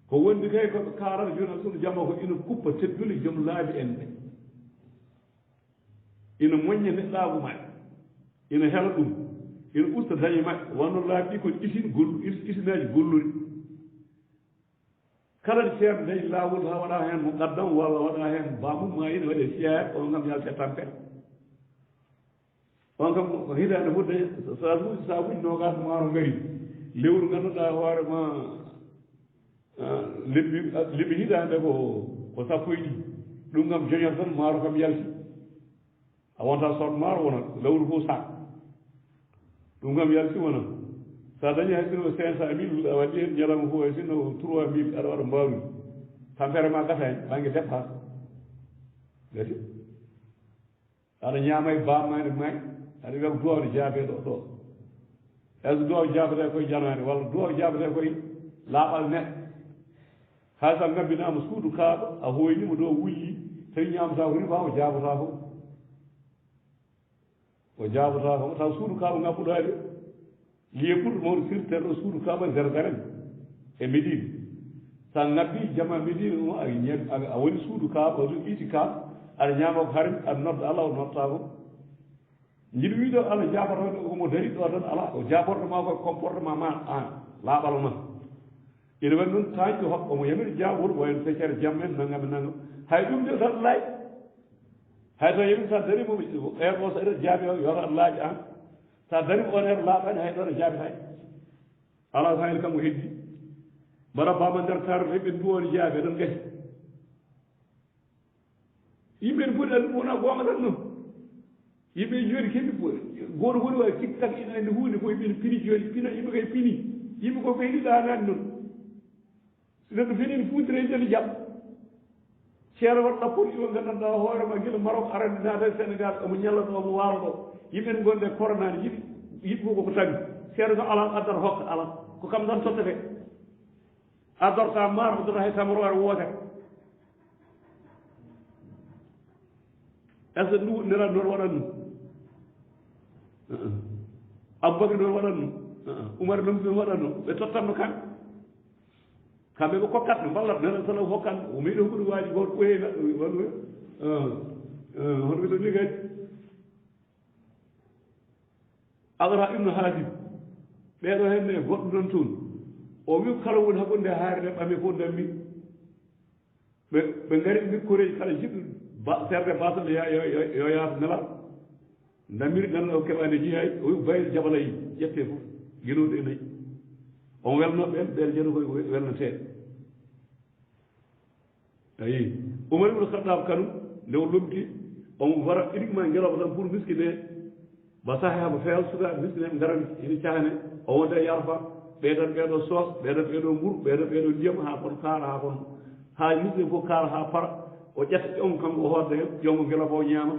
ko wondi kay koɓe karata joni an suno jamma ko ina kuppa teddule joom laabi en ɓe ina moñña neɗɗagu maɓɓe ina hela ɗum ina usta dañe maɓɓe wonno laabi ɗi ko isinaji golluri kala ceerno dañi laawol ha waɗa heen mo qaddam walla waɗa heen bamum ma ina waɗe siyaare on kam yalte tampere on kam ko hitande fof dañi sabuji nogas maaro ngari lewru ngannduɗa hoorema lebbi hitande ko sappo e ɗiɗi ɗum kam joñat tan maaro kam yalti a wonta sot maaro wona lewru fof sac ɗum kam yalti wona sa dañi hay sinno 500 000 a waɗi hen ñalawma fof hay sinno 3 000 aɗa waɗa mbawni tampere ma gatani banggue dépense gati aɗa ñaama e bammani may aɗa wiya ko duwawde jaabeɗo ɗo hayso duwaw jaabete koye janade walla duwaw jaabete koye laaɓal neɗɗo hay sa gabbinama suudu kaaɗo a hoynima ɗo wulli tawi ñamata ko riba o jaabata ko taw suudu kaaɗo ngabbuɗade liye ɓurɗo mawɗo firtere ɗo suudu kaaba zergaren e médine sa ngabbi jama médine o a woni suudu kaaba oɗo ɓiiti kaaba aɗa ñaama ko harim aɗa nodda ala o notta ko jiɗo wiɗo allah jabotoɗo omo dari ɗo tan ala o jabortoma koye comportement ma an laaɓal ma ina waɗi noon tañƴo hokka omo yamiri jawol wayno feccere jam en nangam hay ɗum de tan laaƴ hay to yimɓe sa darimomi heure o so eɗen jaabi o yoto aɗa laaƴi an sa darima on heure laaɓani hay ɗon e jaabitani ala so hayno kanko heddi mbaɗa bama nder tarde heɓen duwoni jaabi eɗen gasi yimɓe ne foti andu wona gonga tan noon yimɓe joni keɓi goto woni wawi tik tak ina andi hunde fof yimɓe ne pini joni pina yimɓe kay pini yimɓe ko ɓeyɗi ɗanani noon so neɗɗo finini fuutire joni jaɓ ceero waɗa ɗappori iwo gandanɗa hoorema guila Maroc arande naata e Sénégal omo ñalla ɗo omo waalo ɗo yimɓe ne gonɗe coronani yiɗi yiɗi fof koko tagi ceero so ala addata hokka ala ko kam tan tottete addorta maaro oddata hay tamoroore wootere est ce que ndu nera noon waɗat nu Aboubacry noon waɗat nu Oumar noon noon waɗat nu ɓe tottanno kamɓe ɓe kokkat ɓe ballat nena sala hokkan o meeɗi hokkude waaji goto ɓoyena wallu hono ɓe ɗo ni kadi Adara ibnu Hatim ɓeeɗo henne goɗɗo ɗon toon o wi kala woni hakkunde haare ɗe ɓame fof dammi ɓe ngari ɓe koreji kala jiɗɗo serde basal yo yaata nela damiri nana o keɓani jihay o wi bayde jabalayi ƴette fof guenuɗo e nayyi on welnoɓe ɓen ɓen jeeno koye welnateɓe ayi Oumar ibnu Khattab kanu nde o lomti omo wara uniquement ngeloba tan pour miskine ba sahe haba fewal sukaɓe miskineɓe ngaran ina cahane o wonde yarfa ɓeeɗan ɓeeɗo soos ɓeeɗan ɓeeɗo mburu ɓeeɗan ɓeeɗo ndiyam ha kono kaara ha kono ha miskine fof kaara ha para o ƴetta ƴongo kanko o hodda hen ƴongo ngeloba o ñaama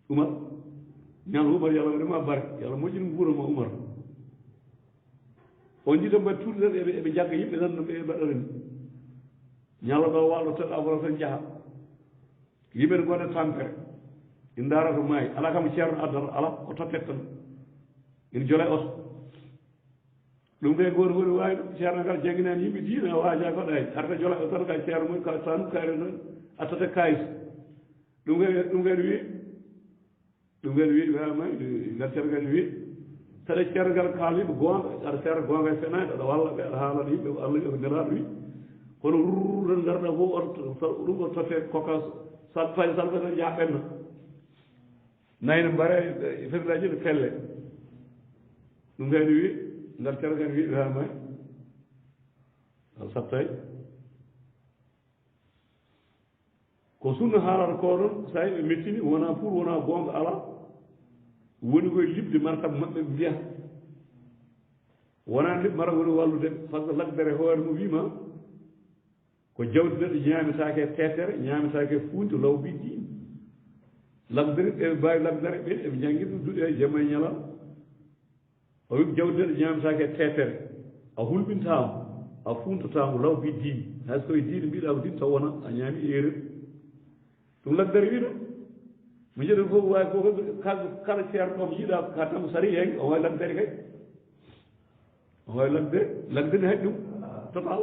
Oumar ñaan Oumar yo Allah waɗima barke yo Allah moƴƴin guurama Oumar on jiiɗo mbaɗi tuuti tan eɓe jagga yimɓe tan no ɓe mbaɗata ni ñalloɗo wallo tan abora tan jaaha yimɓe ne gone tampere ina darata maayi ala kam ceerno addata ala o toppet tan ina jole oto ɗum de goto woni wawi ɗum ceerno ngal jagginani yimɓe diina waaja goɗaji arta jole o tan ka ceerno mum ka tanu kaari noon attata kayis ɗum kadi wi wiyama ngal ceerno kadi wi saɗa ceerno ngal kaaliɓe gonga aɗa seera gonga e fenaade aɗa walla ɓe aɗa haalana yimɓe Allah wi ko nelaɗo wi kono rurruɗen garɗa fof ɗum o totte koka salfaji tan jaɓɓenno nayno mbare fetidaji ne pelle ɗum kadi wi ngal ceerno kadi wi wiyama al sattay ko sunno haalata ko ɗon sa ɓe mettini wona pour wona gonga ala woni koye libde martaba maɓɓe ɓe mbiya wona liɓ mara woni wallude par ce que lagdere hoore mo wima ko jawdi neɗɗo ñamitake tetere ñamitake funde lawbi diine lagdere ɓe mbawi lagdere ɓe eɓe jangui ɗum duuɗe jamma e ñalam o wi jawdi neɗɗo ñamitake tetere a hulɓintamo a funtatamo lawbi diine hay so koye diine mbiɗa ko diine taw wona a ñaami erreur ɗum lagdere wi ɗo mo jiɗen fof wawi fof kala ceerno ɗo mo yiiɗa ka tan sari hen o wawi lagdere kay o wawi lagdere haɗi ɗum total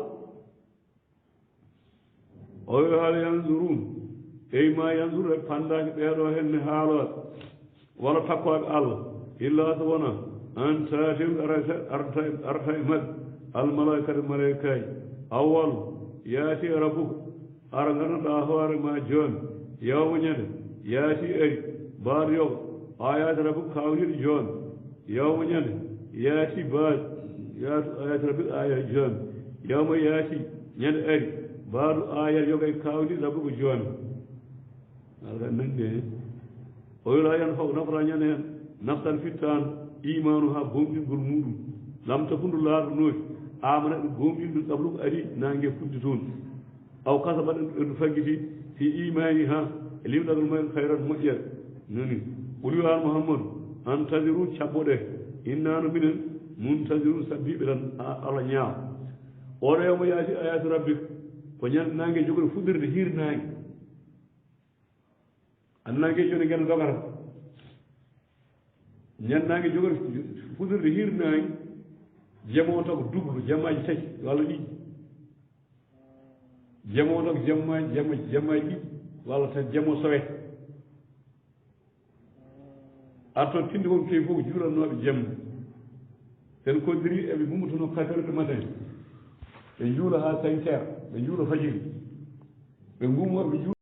o wi hal yanzurun ey ma yanzur e pandaki ɓeeɗo henne haaloɓe walla takkoɓe Allah illa so wona an tatim arta e mabɓe almalaikate malaikaji awwal yaati rabbuka ara ganduɗa hoore ma joni yawma ñande yaati ari mbaɗo yoga ayati rabbuka kawniɗo joni yawma ñande yaati baaɗi ayati rabbuka ayati joni yawma yaati ñande ari mbaɗo ayat yoga e kawniɗo rabbuka joni ala nandi hen o wila yan fof nafata ñande hen naftan fittano imanu ha gomɗingol muɗum lamta fundu laaɗo amana ɗo gomɗinɗo ɗabluko ari nangue fudde toon aw kasa mbaɗen ɗo faggiti fi imani ha e limɗagol mumen hayrat moƴƴere nani ɓoli wi an Mouhammadou antadiru cabboɗe innano minen muntadiru sabbiɓe tan Allah ñaawa oɗo yawmo yaati ayati rabbika ko ñande nangue jogori fuɗɗirde hirnangue annangue joni gueɗe dogata ñande nangue jogori fuɗɗirde hirnangue jamo taw ko dublu jammaji tati walla ɗiɗi jamo taw ko jammaji ɗiɗi walla tan jamo sowete arton tinde kon kewi fof ko juurannoɓe jamma sen koddiri eɓe mumtono 4 heures du matin ɓe juula ha 5 heures ɓe juula fajiri ɓe ngumor ɓe